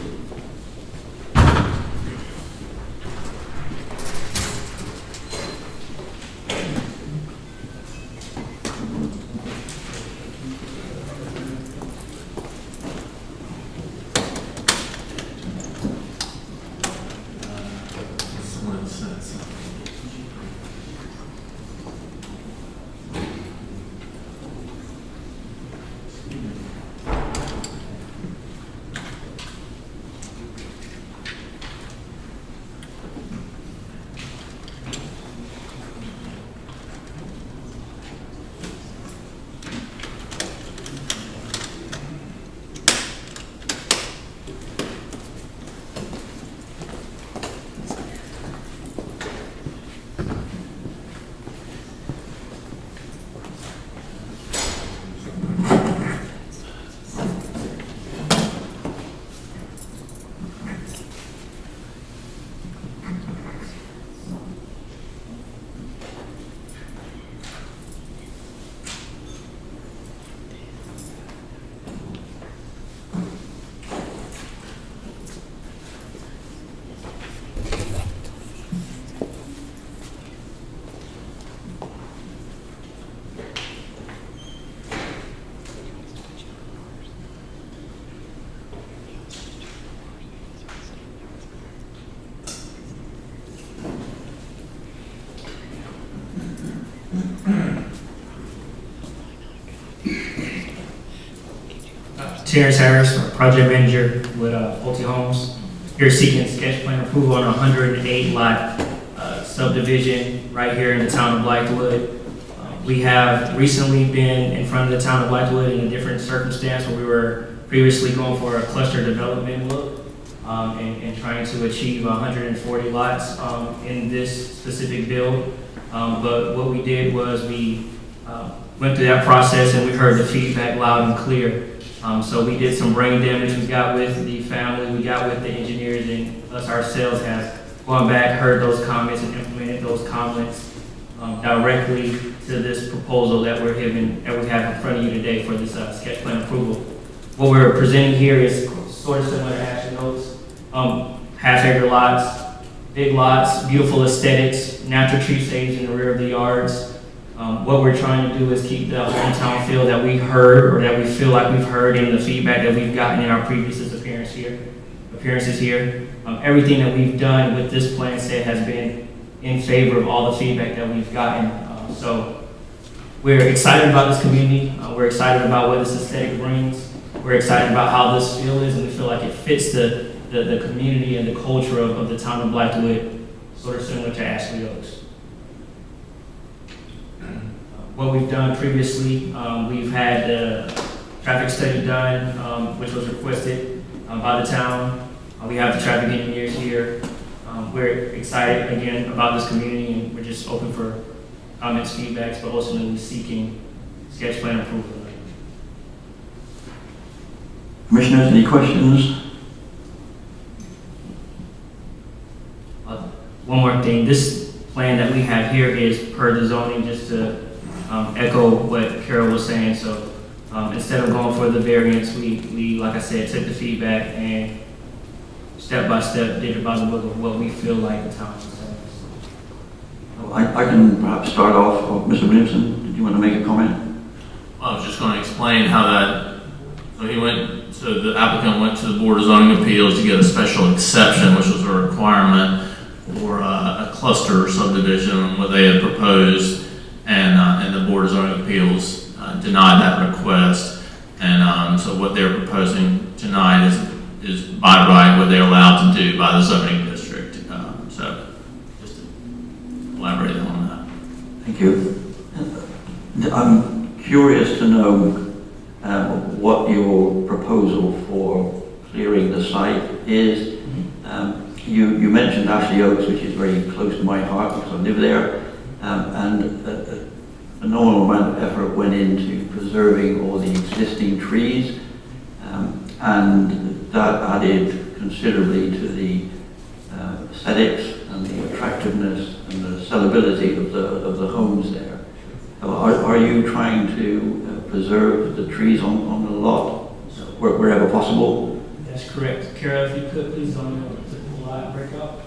Terrence Harris, our project manager with Pulte Homes. Here seeking sketch plan approval on a 108 lot subdivision right here in the town of Blythewood. We have recently been in front of the town of Blythewood in a different circumstance where we were previously going for a cluster development look and trying to achieve 140 lots in this specific build. But what we did was we went through that process and we heard the feedback loud and clear. So we did some brain damage. We got with the family, we got with the engineers, and us ourselves have gone back, heard those comments, and implemented those comments directly to this proposal that we have in front of you today for this sketch plan approval. What we're presenting here is sort of similar to Ashton Oaks. Half-acre lots, big lots, beautiful aesthetics, natural tree saves in the rear of the yards. What we're trying to do is keep the hometown feel that we heard, or that we feel like we've heard in the feedback that we've gotten in our previous appearances here. Everything that we've done with this plan set has been in favor of all the feedback that we've gotten. So we're excited about this community. We're excited about what this aesthetic brings. We're excited about how this feel is, and we feel like it fits the community and the culture of the town of Blythewood, sort of similar to Ashley Oaks. What we've done previously, we've had the traffic study done, which was requested by the town. We have the traffic engineers here. We're excited again about this community, and we're just open for comments, feedbacks, but ultimately seeking sketch plan approval. Commissioners, any questions? One more thing, this plan that we have here is per the zoning, just to echo what Carol was saying. So instead of going for the variance, we, like I said, took the feedback and step by step did about the book of what we feel like the town is. I can perhaps start off. Mr. Williamson, did you want to make a comment? I was just going to explain how that, so the applicant went to the Board of Zoning Appeals to get a special exception, which was a requirement for a cluster subdivision, what they had proposed, and the Board of Zoning Appeals denied that request. And so what they're proposing tonight is by right what they're allowed to do by the zoning district. So just to elaborate on that. Thank you. I'm curious to know what your proposal for clearing the site is. You mentioned Ashley Oaks, which is very close to my heart because I live there, and a normal amount of effort went into preserving all the existing trees, and that added considerably to the aesthetics and the attractiveness and the sellability of the homes there. Are you trying to preserve the trees on the lot wherever possible? That's correct. Carol, if you could please on the live breakout.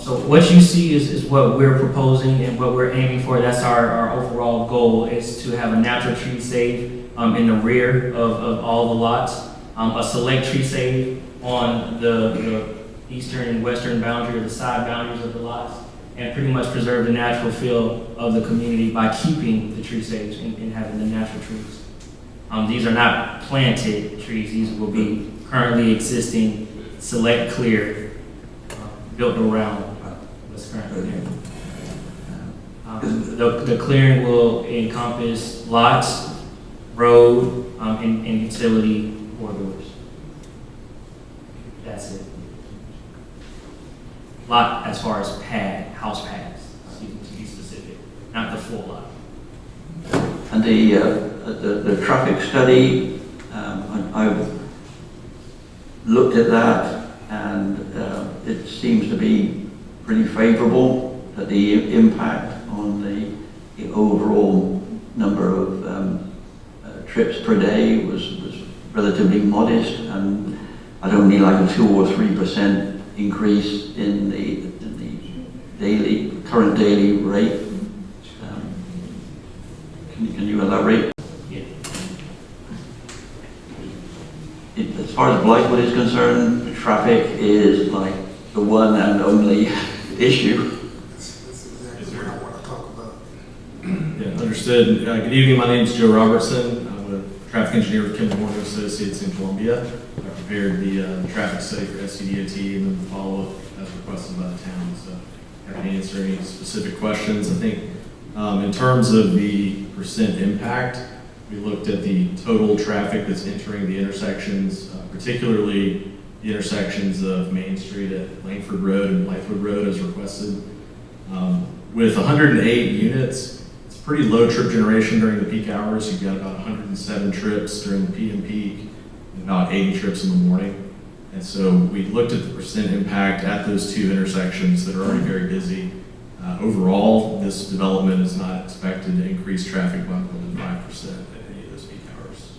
So what you see is what we're proposing and what we're aiming for. That's our overall goal, is to have a natural tree save in the rear of all the lots, a select tree save on the eastern and western boundary or the side boundaries of the lots, and pretty much preserve the natural feel of the community by keeping the tree saves and having the natural trees. These are not planted trees. These will be currently existing, select clear, built around what's currently there. The clearing will encompass lots, road, and utility corridors. That's it. Lot as far as house pads, to be specific, not the full lot. And the traffic study, I've looked at that, and it seems to be pretty favorable, that the impact on the overall number of trips per day was relatively modest, and I'd only like a 2 or 3% increase in the current daily rate. Can you elaborate? Yeah. As far as Blythewood is concerned, traffic is like the one and only issue. That's exactly what I want to talk about. Yeah, understood. Good evening. My name is Joe Robertson. I'm with traffic engineer with Kimball Morgan Associates in Columbia. I prepared the traffic study for SCDOT and then the follow-up as requested by the town. So happy to answer any specific questions. I think in terms of the percent impact, we looked at the total traffic that's entering the intersections, particularly the intersections of Main Street at Langford Road and Blythewood Road as requested. With 108 units, it's pretty low trip generation during the peak hours. You've got about 107 trips during the PM peak and about 80 trips in the morning. And so we looked at the percent impact at those two intersections that are already very busy. Overall, this development is not expected to increase traffic by more than 5% at any of those peak hours.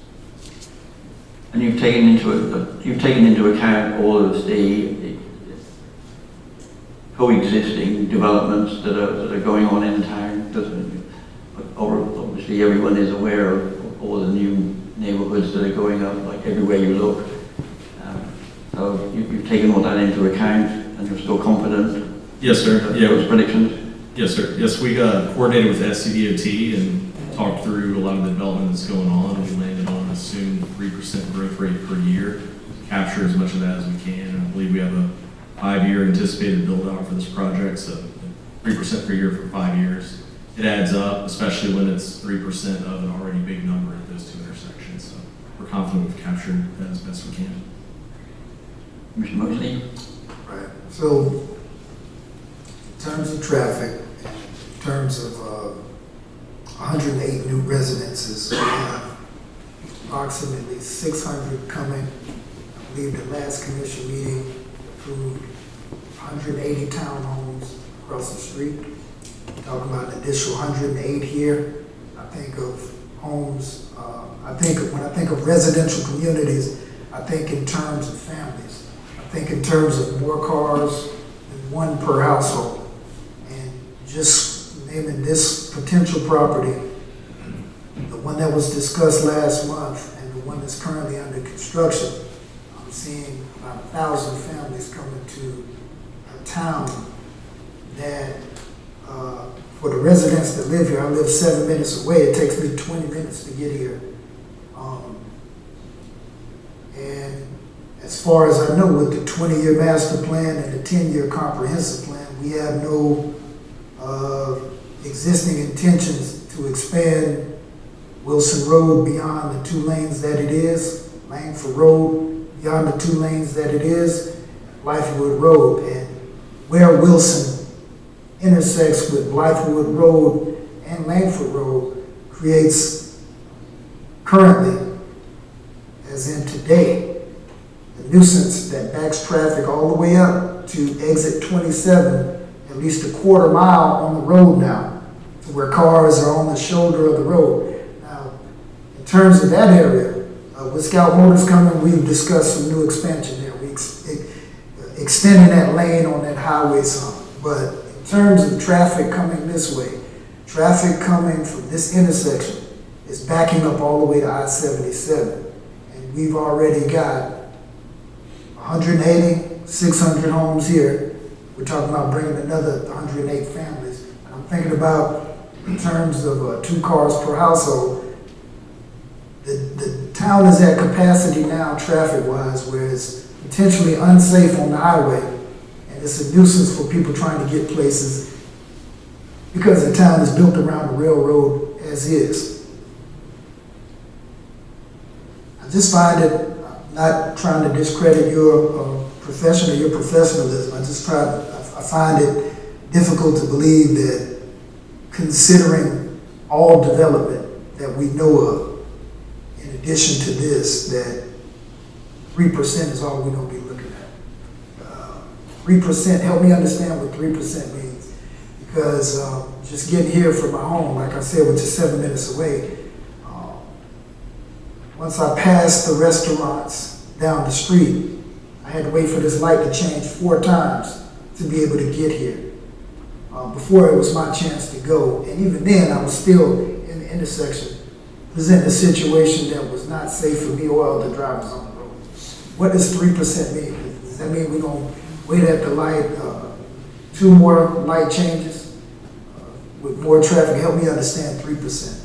And you've taken into account all of the coexisting developments that are going on in town. Obviously, everyone is aware of all the new neighborhoods that are going up, like everywhere you look. So you've taken all that into account, and you're still confident. Yes, sir. Yeah. Those predictions. Yes, sir. Yes, we coordinated with SCDOT and talked through a lot of the development that's going on, and we landed on an assumed 3% growth rate per year to capture as much of that as we can. And I believe we have a 5-year anticipated build out for this project, so 3% per year for 5 years. It adds up, especially when it's 3% of an already big number at those two intersections. So we're confident we've captured that as best we can. Commissioner Mosley? Right. So, in terms of traffic, in terms of 108 new residences, we have approximately 600 coming. I believe the last commission meeting approved 180 townhomes across the street. Talking about an additional 108 here. I think of homes, when I think of residential communities, I think in terms of families. I think in terms of more cars than one per household. And just naming this potential property, the one that was discussed last month and the one that's currently under construction, I'm seeing about 1,000 families coming to a town that for the residents that live here, I live 7 minutes away. It takes me 20 minutes to get here. And as far as I know, with the 20-year master plan and the 10-year comprehensive plan, we have no existing intentions to expand Wilson Road beyond the 2 lanes that it is, Langford Road beyond the 2 lanes that it is, Blythewood Road. And where Wilson intersects with Blythewood Road and Langford Road creates currently, as in today, a nuisance that backs traffic all the way up to exit 27, at least a quarter mile on the road now, to where cars are on the shoulder of the road. Now, in terms of that area, with Scout Motors coming, we've discussed some new expansion there. We extending that lane on that highway some, but in terms of traffic coming this way, traffic coming from this intersection is backing up all the way to I-77. And we've already got 180, 600 homes here. We're talking about bringing another 108 families. And I'm thinking about, in terms of 2 cars per household, the town is at capacity now traffic-wise, where it's potentially unsafe on the highway. It's a nuisance for people trying to get places because the town is built around the railroad as is. I just find it, I'm not trying to discredit your profession or your professionalism. I find it difficult to believe that, considering all development that we know of, in addition to this, that 3% is all we're going to be looking at. 3%, help me understand what 3% means. Because just getting here from my home, like I said, which is 7 minutes away, once I passed the restaurants down the street, I had to wait for this light to change 4 times to be able to get here. Before it was my chance to go. And even then, I was still in the intersection, presenting a situation that was not safe for me or other drivers on the road. What does 3% mean? Does that mean we're going to wait at the light, 2 more light changes with more traffic? Help me understand 3%.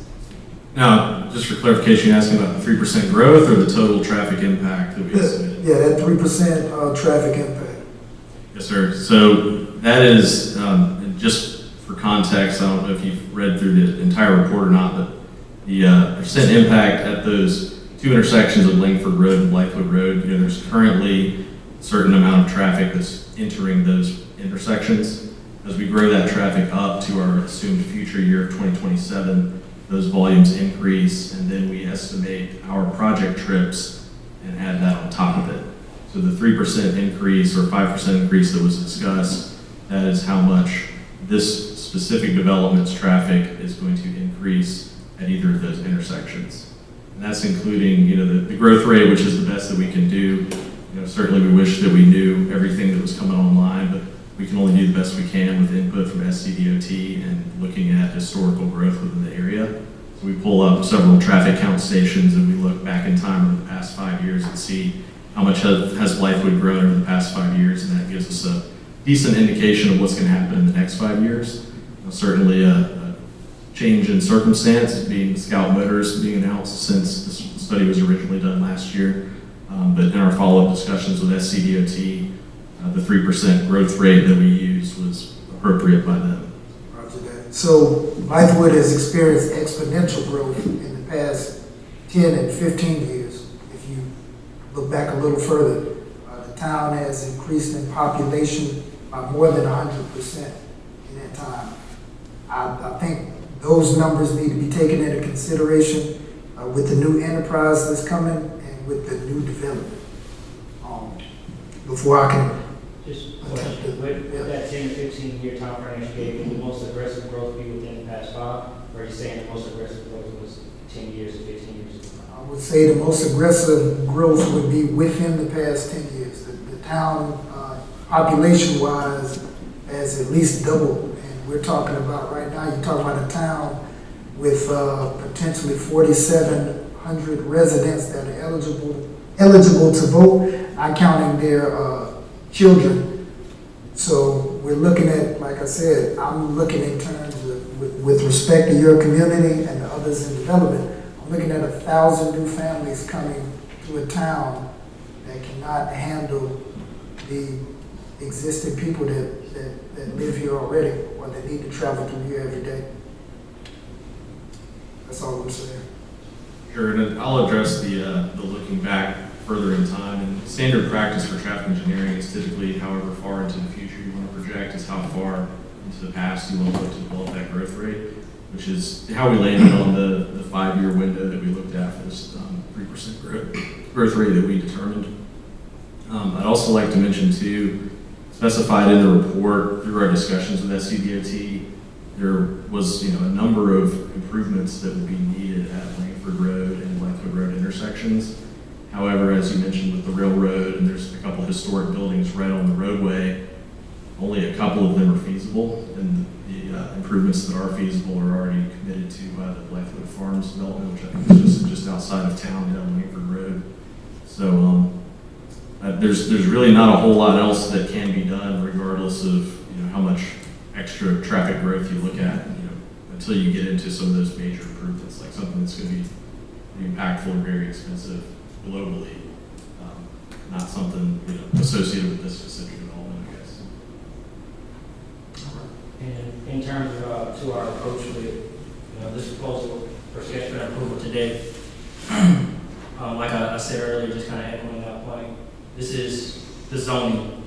Now, just for clarification, you're asking about the 3% growth or the total traffic impact that we estimated? Yeah, that 3% traffic impact. Yes, sir. So that is, and just for context, I don't know if you've read through the entire report or not, but the percent impact at those two intersections of Langford Road and Blythewood Road, there's currently a certain amount of traffic that's entering those intersections. As we grow that traffic up to our assumed future year of 2027, those volumes increase, and then we estimate our project trips and add that on top of it. So the 3% increase or 5% increase that was discussed, that is how much this specific development's traffic is going to increase at either of those intersections. And that's including, the growth rate, which is the best that we can do. Certainly we wish that we knew everything that was coming online, but we can only do the best we can with input from SCDOT and looking at historical growth within the area. So we pull up several traffic count stations and we look back in time over the past 5 years and see how much has Blythewood grown over the past 5 years, and that gives us a decent indication of what's going to happen in the next 5 years. Certainly a change in circumstance being Scout Motors being announced since this study was originally done last year. But in our follow-up discussions with SCDOT, the 3% growth rate that we used was appropriate by them. Roger that. So Blythewood has experienced exponential growth in the past 10 and 15 years. If you look back a little further, the town has increased in population by more than 100% in that time. I think those numbers need to be taken into consideration with the new enterprise that's coming and with the new development. Before I can Just a question, with that 10 to 15 year time frame you gave, would the most aggressive growth be within the past 5? Or are you saying the most aggressive growth was 10 years to 15 years? I would say the most aggressive growth would be within the past 10 years. The town, population-wise, has at least doubled. And we're talking about, right now, you're talking about a town with potentially 4,700 residents that are eligible to vote, not counting their children. So we're looking at, like I said, I'm looking in terms of, with respect to your community and the others in development, I'm looking at 1,000 new families coming to a town that cannot handle the existing people that live here already or that need to travel through here every day. That's all I'm saying. Sure, and I'll address the looking back further in time. And standard practice for traffic engineering is typically however far into the future you want to project is how far into the past you want to look to develop that growth rate, which is how we landed on the 5-year window that we looked at for this 3% growth rate that we determined. I'd also like to mention too, specified in the report through our discussions with SCDOT, there was a number of improvements that would be needed at Langford Road and Blythewood Road intersections. However, as you mentioned with the railroad, and there's a couple historic buildings right on the roadway, only a couple of them are feasible, and the improvements that are feasible are already committed to by the Blythewood Farms development, which I think is just outside of town down Langford Road. So there's really not a whole lot else that can be done, regardless of how much extra traffic growth you look at, until you get into some of those major improvements, like something that's going to be pretty impactful and very expensive globally, not something associated with this specific development, I guess. And in terms of to our approach with this proposal for sketch plan approval today, like I said earlier, just kind of echoing that point, this is the zoning.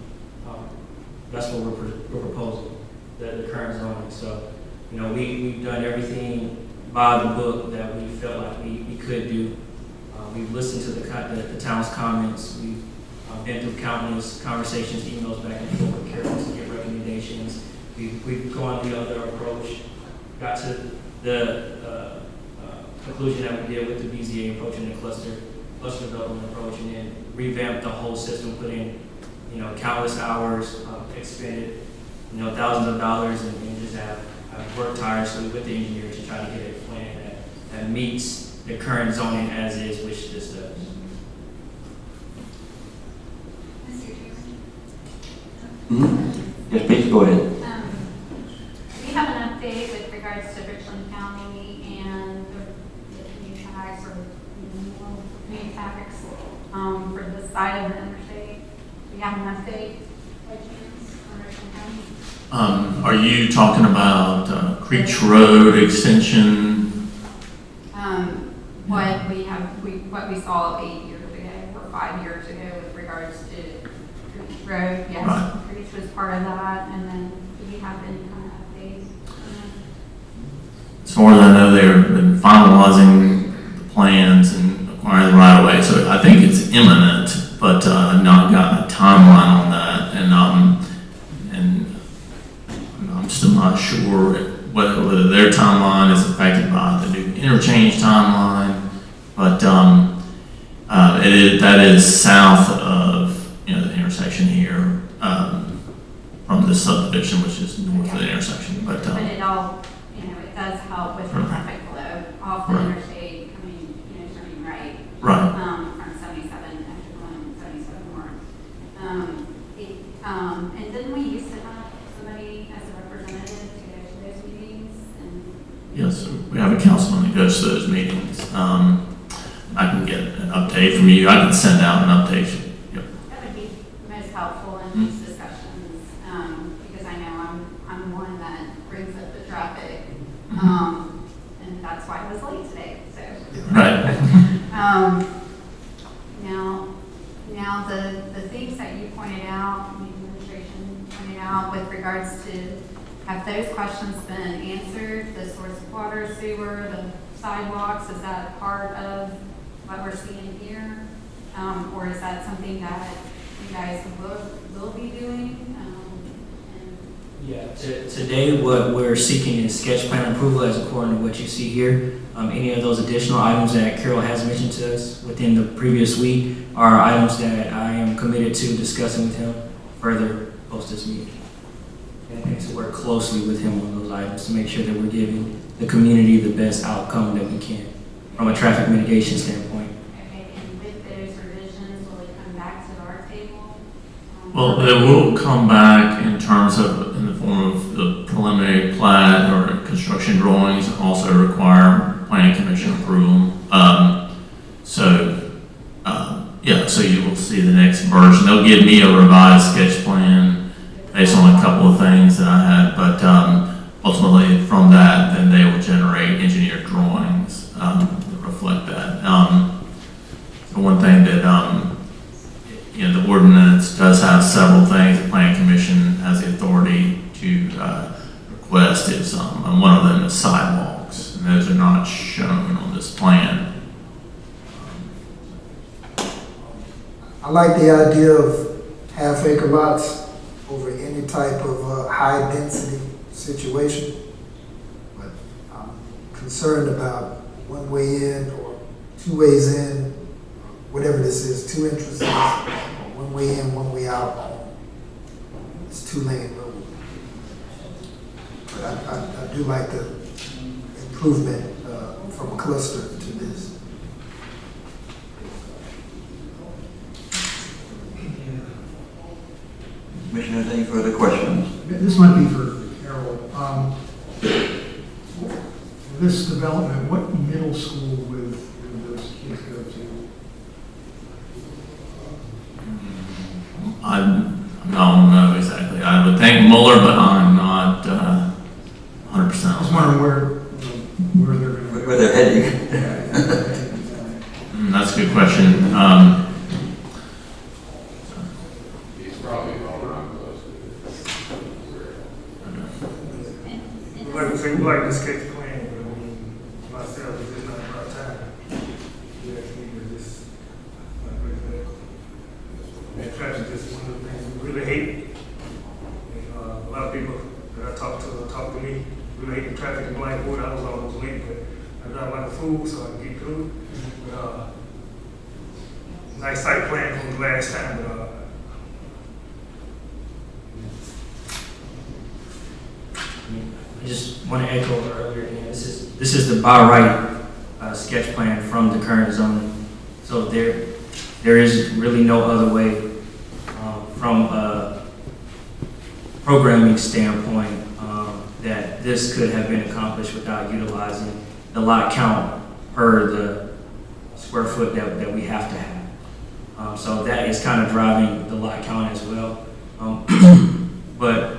That's what we're proposing, the current zoning. So, we've done everything by the book that we felt like we could do. We've listened to the town's comments. We've been through countless conversations, emails back and forth with Carol to get recommendations. We've gone the other approach, got to the conclusion that we did with the BZA approach and the cluster development approach, and then revamped the whole system, put in countless hours, expended thousands of dollars, and just have worked tirelessly with the engineer to try to get a plan that meets the current zoning as is, which this does. Mr. Chairman? Mm-hmm. Yes, please go ahead. We have an update with regards to Richland County and the we have an update by chance on Richland County? Are you talking about Creech Road extension? What we saw 8 years ago or 5 years ago with regards to Creech Road, yes, Right. Creech was part of that, and then do we have any kind of updates? As far as I know, they've been finalizing the plans and acquiring the right of way, so I think it's imminent, but I've not gotten a timeline on that, and I'm still not sure whether their timeline is affected by the new interchange timeline, but that is south of the intersection here from the subdivision, which is north of the intersection. But it all, it does help with the traffic flow off the interstate coming, turning right. Right. From 77 after going 77 north. And didn't we used to have somebody as a representative to go to those meetings? yes, we have a councilman that goes to those meetings. I can get an update from you. I can send out an update. Yep. That would be most helpful in these discussions, because I know I'm one that brings up the traffic, and that's why I was late today, so. Right. Now the things that you pointed out, the administration pointed out with regards to, have those questions been answered? The source of water, sewer, the sidewalks, is that part of what we're seeing here? Or is that something that you guys will be doing? Yeah, today what we're seeking is sketch plan approval as according to what you see here. Any of those additional items that Carol has mentioned to us within the previous week are items that I am committed to discussing with him further post this meeting. And to work closely with him on those items to make sure that we're giving the community the best outcome that we can from a traffic mitigation standpoint. Okay, and with those revisions, will it come back to our table? Well, it will come back in terms of, in the form of the preliminary plat or construction drawings, and also require planning commission approval. So you will see the next version. They'll give me a revised sketch plan based on a couple of things that I had, but ultimately from that, then they will generate engineered drawings that reflect that. The one thing that the ordinance does have several things the planning commission has the authority to request is, and one of them is sidewalks, and those are not shown on this plan. I like the idea of half-acre lots over any type of high-density situation, but I'm concerned about one way in or two ways in, whatever this is, 2 entrances, one way in, one way out. It's 2-lane road. But I do like the improvement from cluster to this. Commissioners, any further questions? This might be for Carol. This development, what middle school would those kids go to? I don't know exactly. I would think Muller, but I'm not 100%. I was wondering where they're going to go. Where they're heading? That's a good question. He's probably going around close to Like I say, we like this sketch plan, but I mean, myself, it's just not about time. You ask me to just, and traffic is one of the things we really hate. And, a lot of people that I talk to me, really hate the traffic in Blythewood. I was almost late, but I drive like a fool, so I can get through. But, nice site plan from the last time, but, I just want to echo earlier, this is the by right sketch plan from the current zoning. So there is really no other way from a programming standpoint that this could have been accomplished without utilizing the lot count per the square foot that we have to have. So that is kind of driving the lot count as well. But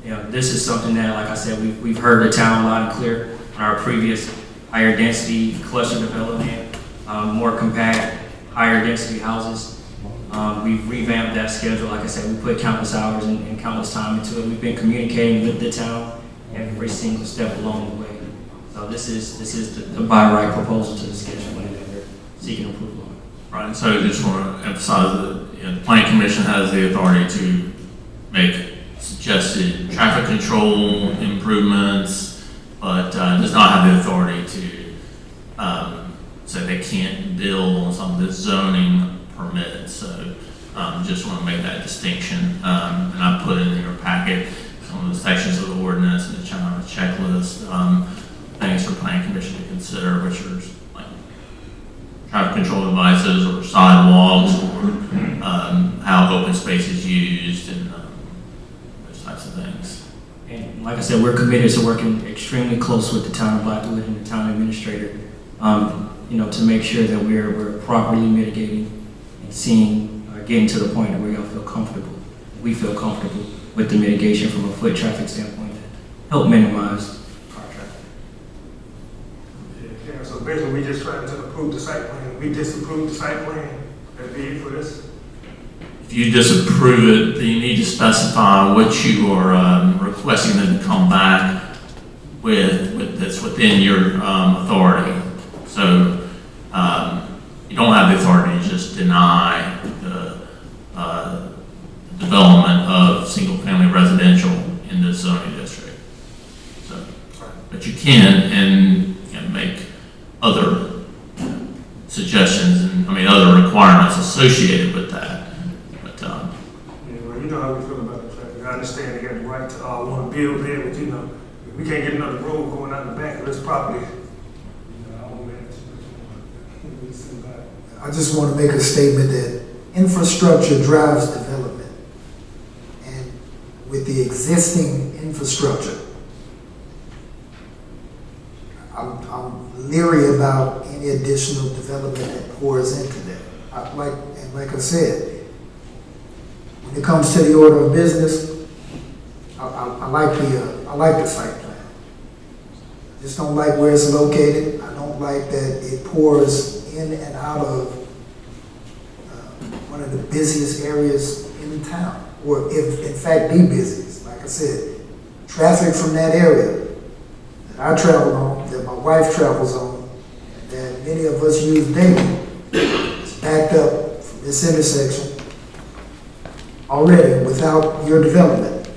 this is something that, like I said, we've heard the town loud and clear on our previous higher density cluster development, more compact, higher density houses. We've revamped that schedule. Like I said, we put countless hours and countless time into it. We've been communicating with the town every single step along the way. So this is the by right proposal to the schedule plan that we're seeking approval on. Right, so I just want to emphasize that the Planning Commission has the authority to make suggested traffic control improvements, but does not have the authority to say they can't build on some of the zoning permits. So just want to make that distinction. And I put in your packet some of the sections of the ordinance and the checklist, things for Planning Commission to consider, which are like traffic control devices or sidewalks or how open space is used and those types of things. And like I said, we're committed to working extremely close with the town of Blythewood and the town administrator, to make sure that we're properly mitigating and seeing, getting to the point where y'all feel comfortable. We feel comfortable with the mitigation from a foot traffic standpoint that help minimize car traffic. Yeah, so basically we just trying to approve the site plan. We disapprove the site plan. That'd be it for this. If you disapprove it, then you need to specify what you are requesting them to come back with that's within your authority. So you don't have the authority to just deny the development of single-family residential in this zoning district. So, but you can and make other suggestions and other requirements associated with that. But yeah, well, you know how we feel about the traffic. I understand they got the right to want to build there, but if we can't get another road going out the back of this property. I just want to make a statement that infrastructure drives development. And with the existing infrastructure, I'm leery about any additional development that pours into that. Like I said, when it comes to the order of business, I like the site plan. I just don't like where it's located. I don't like that it pours in and out of one of the busiest areas in town, or if in fact the busiest. Like I said, traffic from that area that I travel on, that my wife travels on, that many of us use daily, is backed up from this intersection already without your development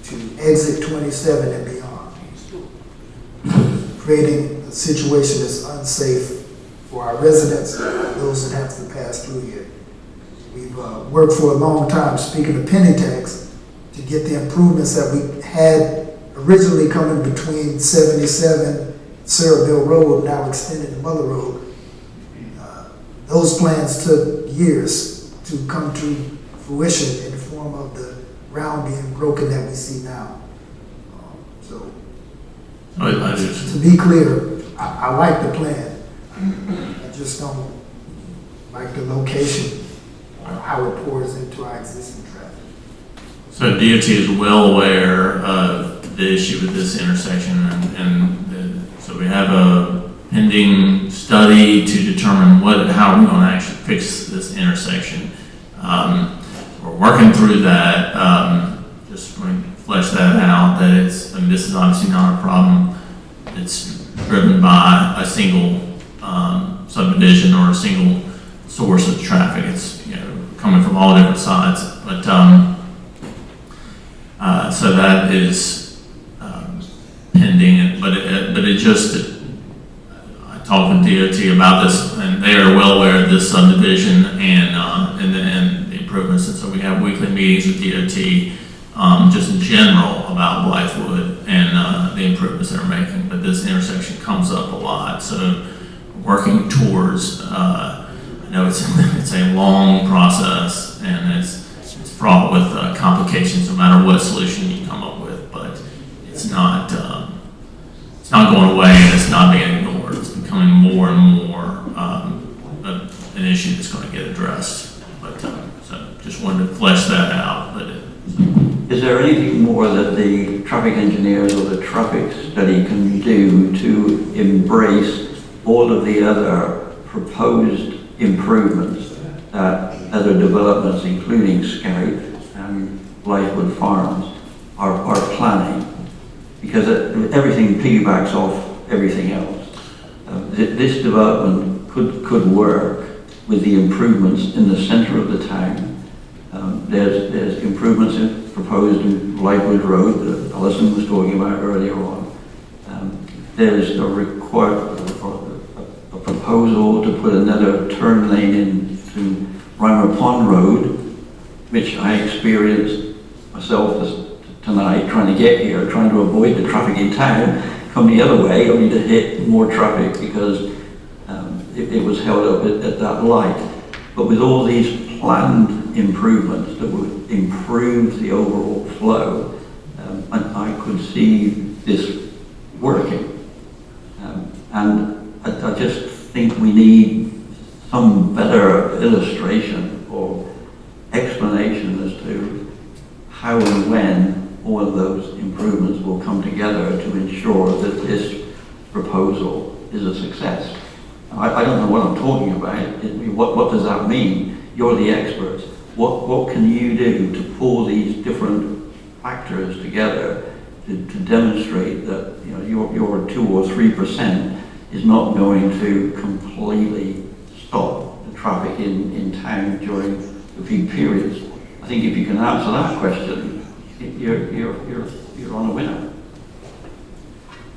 to exit 27 and beyond, creating a situation that's unsafe for our residents, those that have to pass through here. We've worked for a long time, speaking of penny tax, to get the improvements that we had originally coming between 77 Sarahville Road, now extended to Mother Road. Those plans took years to come to fruition in the form of the ground being broken that we see now. To be clear, I like the plan. I just don't like the location or how it pours into our existing traffic. So DOT is well aware of the issue with this intersection, so we have a pending study to determine how we're going to actually fix this intersection. We're working through that. Just want to flesh that out. That this is obviously not a problem. It's driven by a single subdivision or a single source of traffic. It's coming from all different sides, but so that is pending. But it just I talked with DOT about this, and they are well aware of this subdivision and the improvements. And so we have weekly meetings with DOT, just in general about Blythewood and the improvements they're making. But this intersection comes up a lot, so working towards. I know it's a long process, and it's fraught with complications no matter what solution you come up with. But it's not going away, and it's not being ignored. It's becoming more and more an issue that's going to get there anything more that the traffic engineers or the traffic study can do to embrace all of the other proposed improvements that other developments, including Scout and Blythewood Farms, are planning? Because everything piggybacks off everything else. This development could work with the improvements in the center of the town. There's improvements proposed in Blythewood Road that Alison was talking about earlier on. There's a proposal to put another turn lane into Reimer Pond Road, which I experienced myself tonight trying to get here, trying to avoid the traffic in town, come the other way, only to hit more traffic because it was held up at that light. But with all these planned improvements that would improve the overall flow, I could see this working. And I just think we need some better illustration or explanation as to how and when all of those improvements will come together to ensure that this proposal is a success. I don't know what I'm talking about. What does that mean? You're the experts. What can you do to pull these different factors together to demonstrate that your 2 or 3% is not going to completely stop the traffic in town during the peak periods? I think if you can answer that question, you're on a winner.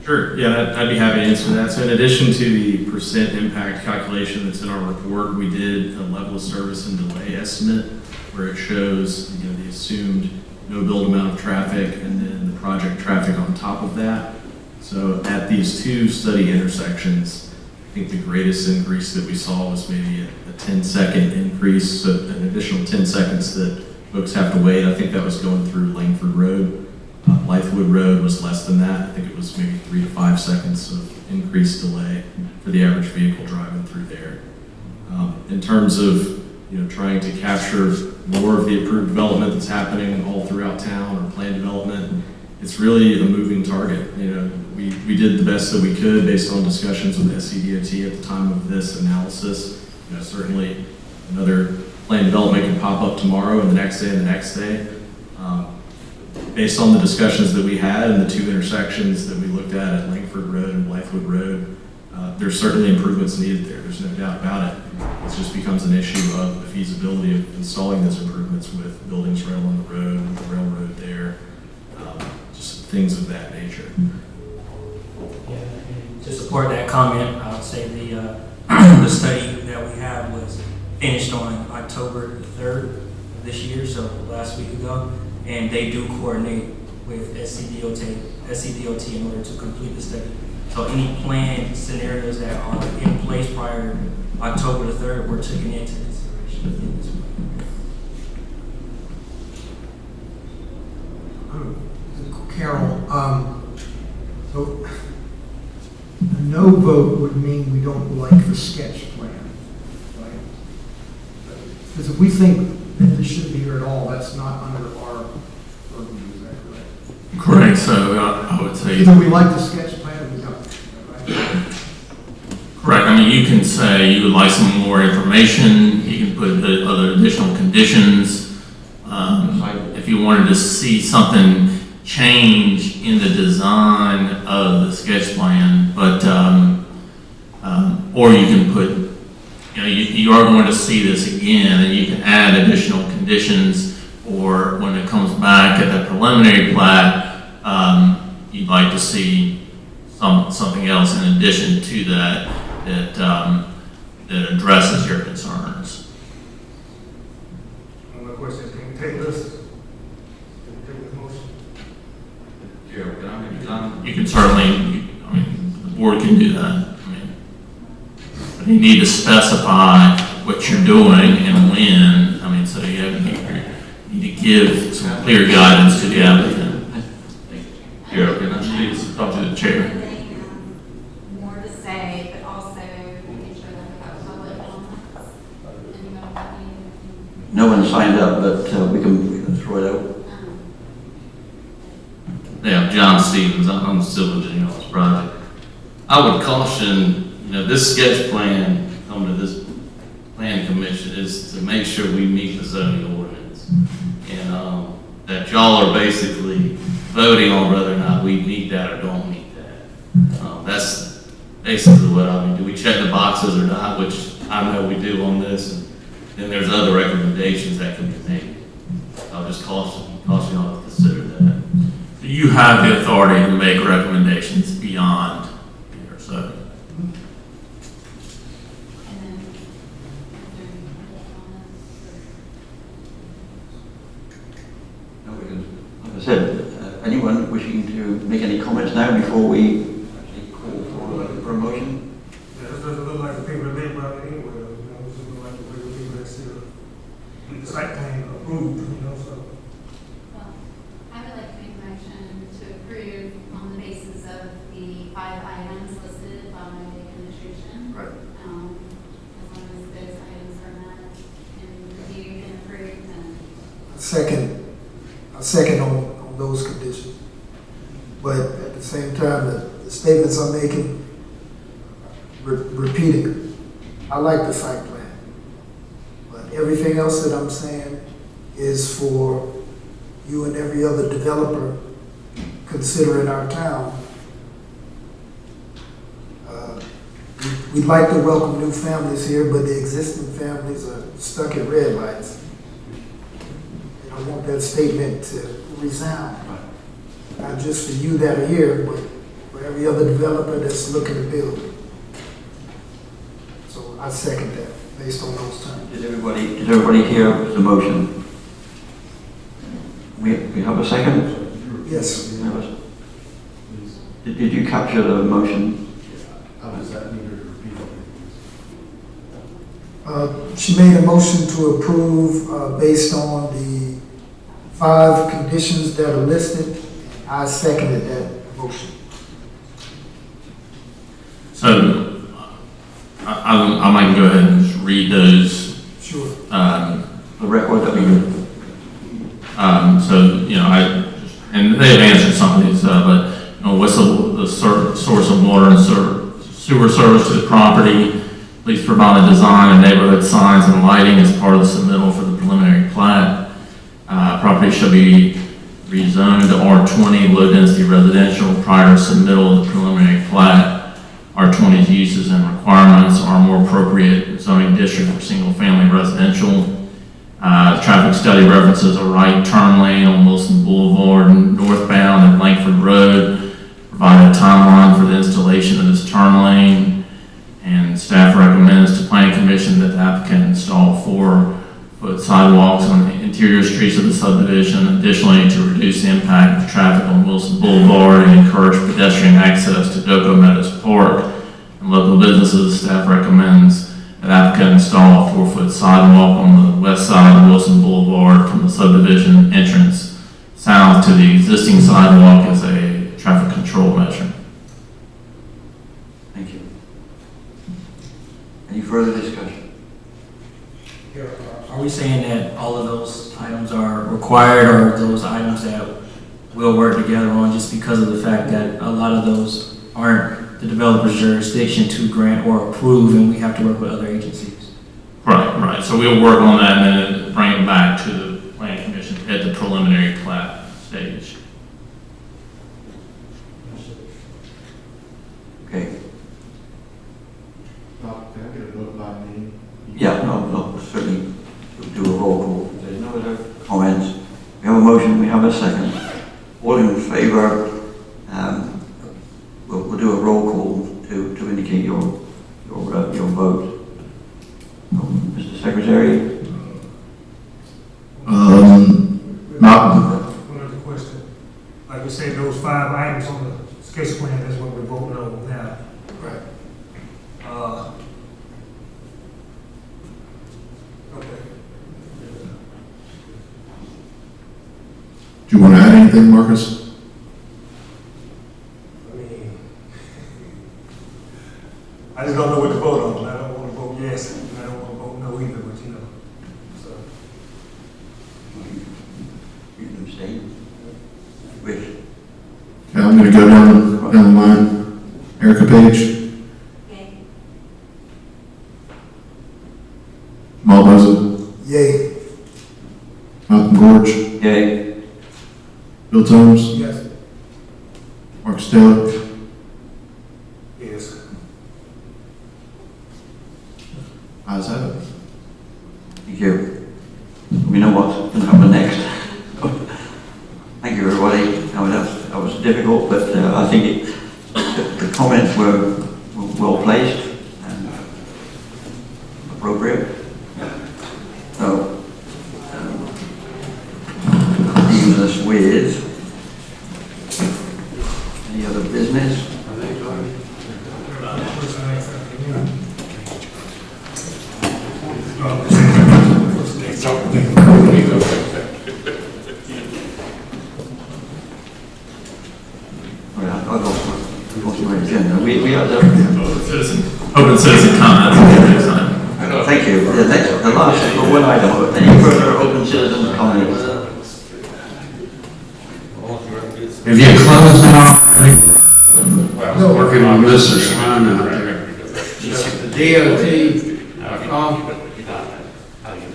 Sure, yeah, I'd be happy to answer that. So in addition to the percent impact calculation that's in our report, we did a level of service and delay estimate where it shows the assumed no build amount of traffic and then the project traffic on top of that. So at these two study intersections, I think the greatest increase that we saw was maybe a 10-second increase, so an additional 10 seconds that folks have to wait. I think that was going through Langford Road. Blythewood Road was less than that. I think it was maybe 3 to 5 seconds of increased delay for the average vehicle driving through there. In terms of trying to capture more of the approved development that's happening all throughout town or planned development, it's really a moving target. We did the best that we could based on discussions with SCDOT at the time of this analysis. Certainly another planned development can pop up tomorrow and the next day and the next day. Based on the discussions that we had and the two intersections that we looked at Langford Road and Blythewood Road, there's certainly improvements needed there. There's no doubt about it. It just becomes an issue of the feasibility of installing those improvements with buildings right along the road, with the railroad there, just things of that nature. Yeah, and to support that comment, I would say the study that we have was finished on October the 3rd of this year, so last week ago. And they do coordinate with SCDOT in order to complete the study. So any planned scenarios that are in place prior to October the 3rd were taken into consideration within this plan. Carol, so a no vote would mean we don't like the sketch plan, right? Because if we think that this shouldn't be here at all, that's not under our purview, is that correct? Correct, so I would say... Either we like the sketch plan or we don't, right? Correct, I mean, you can say you would like some more information, you can put other additional conditions. If you wanted to see something change in the design of the sketch plan, but, or you can put, you are going to see this again, and you can add additional conditions, or when it comes back at the preliminary plat, you'd like to see something else in addition to that that addresses your concerns. One more question, can we take this? Can we take the motion? You can certainly, the board can do that. But you need to specify what you're doing and when. So you need to give some clear guidance to the applicant. You're okay, now please talk to the chair. More to say, but also making sure that we have public comments. No one signed up, but we can throw it out. John Stevens, I'm the civil engineer on this project. I would caution, this sketch plan, come to this plan commission is to make sure we meet the zoning ordinance. And, that y'all are basically voting on whether or not we meet that or don't meet that. That's basically what I mean. Do we check the boxes or not, which I know we do on this, and then there's other recommendations that can be made. I'll just caution y'all to consider that. You have the authority to make recommendations beyond your zoning. No, because, like I said, anyone wishing to make any comments now before we actually call for a motion? Yeah, it doesn't look like the people that live around it anyway, it doesn't look like the regular people that still get the site plan approved, so. Well, I would like to make a motion to approve on the basis of the 5 items listed by the administration. Right. As long as those items are met and reviewed and approved, then. I second on those conditions. But at the same time, the statements I'm making, repeating, I like the site plan. But everything else that I'm saying is for you and every other developer considering our town. We'd like to welcome new families here, but the existing families are stuck at red lights. And I want that statement to resound, not just for you that are here, but for every other developer that's looking to build. So I second that, based on those terms. Did everybody hear the motion? We have a second? Yes. Did you capture the motion? How does that need to repeat? She made a motion to approve based on the 5 conditions that are listed. I seconded that motion. So I might go ahead and just read those. Sure. The record that we do. So, and they have answered some of these, but, what's the source of water and sewer service to the property? Please provide a design and neighborhood signs and lighting as part of the submittal for the preliminary plat. Property shall be rezoned to R20 low-density residential prior to submittal of the preliminary plat. R20's uses and requirements are more appropriate zoning district for single-family residential. The traffic study references a right turn lane on Wilson Boulevard northbound at Langford Road. Provide a timeline for the installation of this turn lane. And staff recommends to Planning Commission that the applicant install 4-foot sidewalks on the interior streets of the subdivision. Additionally, to reduce the impact of traffic on Wilson Boulevard and encourage pedestrian access to Doco Meadows Park and local businesses, staff recommends that applicant install a 4-foot sidewalk on the west side of Wilson Boulevard from the subdivision entrance south to the existing sidewalk as a traffic control measure. Thank you. Any further discussion? Are we saying that all of those items are required, or those items that we'll work together on just because of the fact that a lot of those aren't the developer's jurisdiction to grant or approve, and we have to work with other agencies? Right. So we'll work on that and then bring it back to the Planning Commission at the preliminary plat stage. Okay. Can I get a vote by name? Yeah, no, certainly we'll do a roll call. If there's no other comments, we have a motion, we have a second. All in favor, we'll do a roll call to indicate your vote. Mr. Secretary? One other question. Like we said, those 5 items on the sketch plan, that's what we're voting on now. Right. Okay. Do you want to add anything, Marcus? I mean, I just don't know what to vote on. I don't want to vote yes, and I don't want to vote no either, but so. You can abstain. Wish. Okay, I'm gonna go down the line. Erica Page. Okay. Malboza. Yay. Malcolm Gorge. Yay. Bill Thomas. Yes. Mark Stella. Yes. Ayes have it. Thank you. We know what's going to happen next. Thank you, everybody. I mean, that was difficult, but I think the comments were well placed and appropriate. So, leaves us with any other business? We are the Open citizen comments next time. thank you. The last one item. Any further open citizen comments? Have you closed now? Well, working on Mr. Sloan out there. The DOT,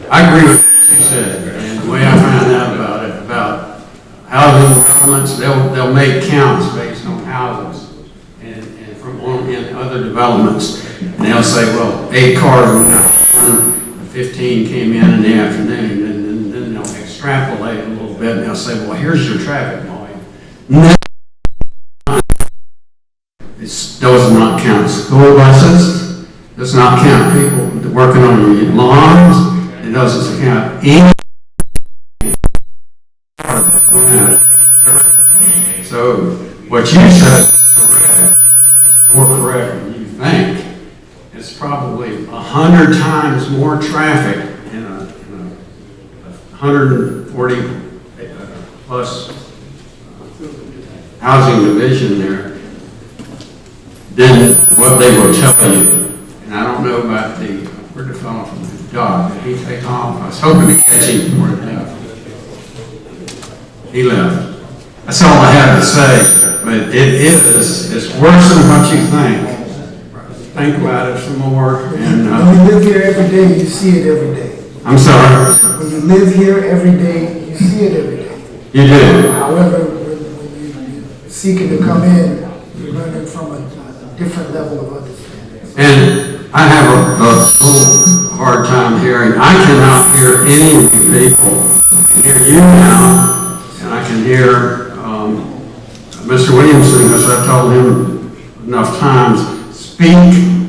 I agree with what you said, and the way I found out about housing developments, they'll make counts based on houses and from in other developments. And they'll say, well, 8 cars went out, 15 came in the afternoon, and then they'll extrapolate a little bit, and they'll say, well, here's your traffic volume. No. Those are not count school buses, does not count people working on the lawns, it doesn't count any. So what you said is more correct than you think. It's probably 100 times more traffic in a 140 plus housing division there than what they will tell you. And I don't know about where'd the fellow from the dog, did he take off? I was hoping to catch him before he left. He left. That's all I have to say, but it's worse than what you think. Think about it some more, and When you live here every day, you see it every day. I'm sorry. When you live here every day, you see it every day. You do. However, when you're seeking to come in, you're learning from a different level of understanding. And I have a little hard time hearing. I cannot hear any of you people. I can hear you now, and I can hear Mr. Williamson, as I've told him enough times, speak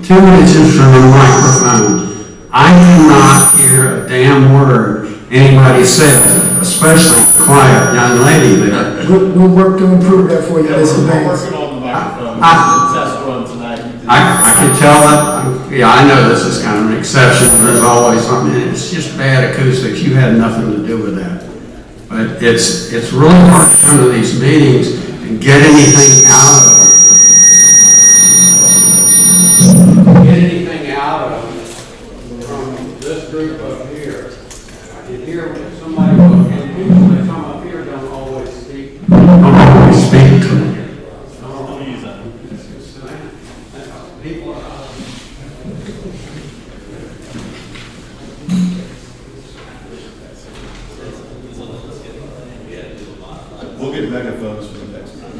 2 inches from the microphone. I cannot hear a damn word anybody says, especially a quiet young lady there. We'll work to improve that for you, Mr. Vance. I can tell that, yeah, I know this is kind of an exception, there's always something, it's just bad acoustics, you had nothing to do with that. But it's really hard to come to these meetings and get anything out of them. Get anything out of them from this group up here. I can hear when somebody, and people that come up here don't always speak. Don't always speak to me. People We'll get megaphones for the next time.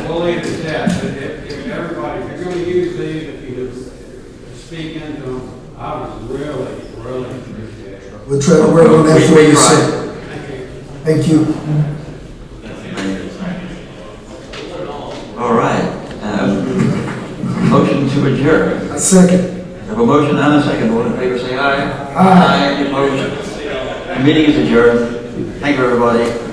We'll leave it at that, but if everybody, if you're going to use these, if you speak into them, I would really appreciate it. We'll try to work on that for you, sir. Thank you. All right. Motion to adjourn. A second. Have a motion and a second. All in favor, say aye. Aye. Opposed? The meeting is adjourned. Thank you, everybody.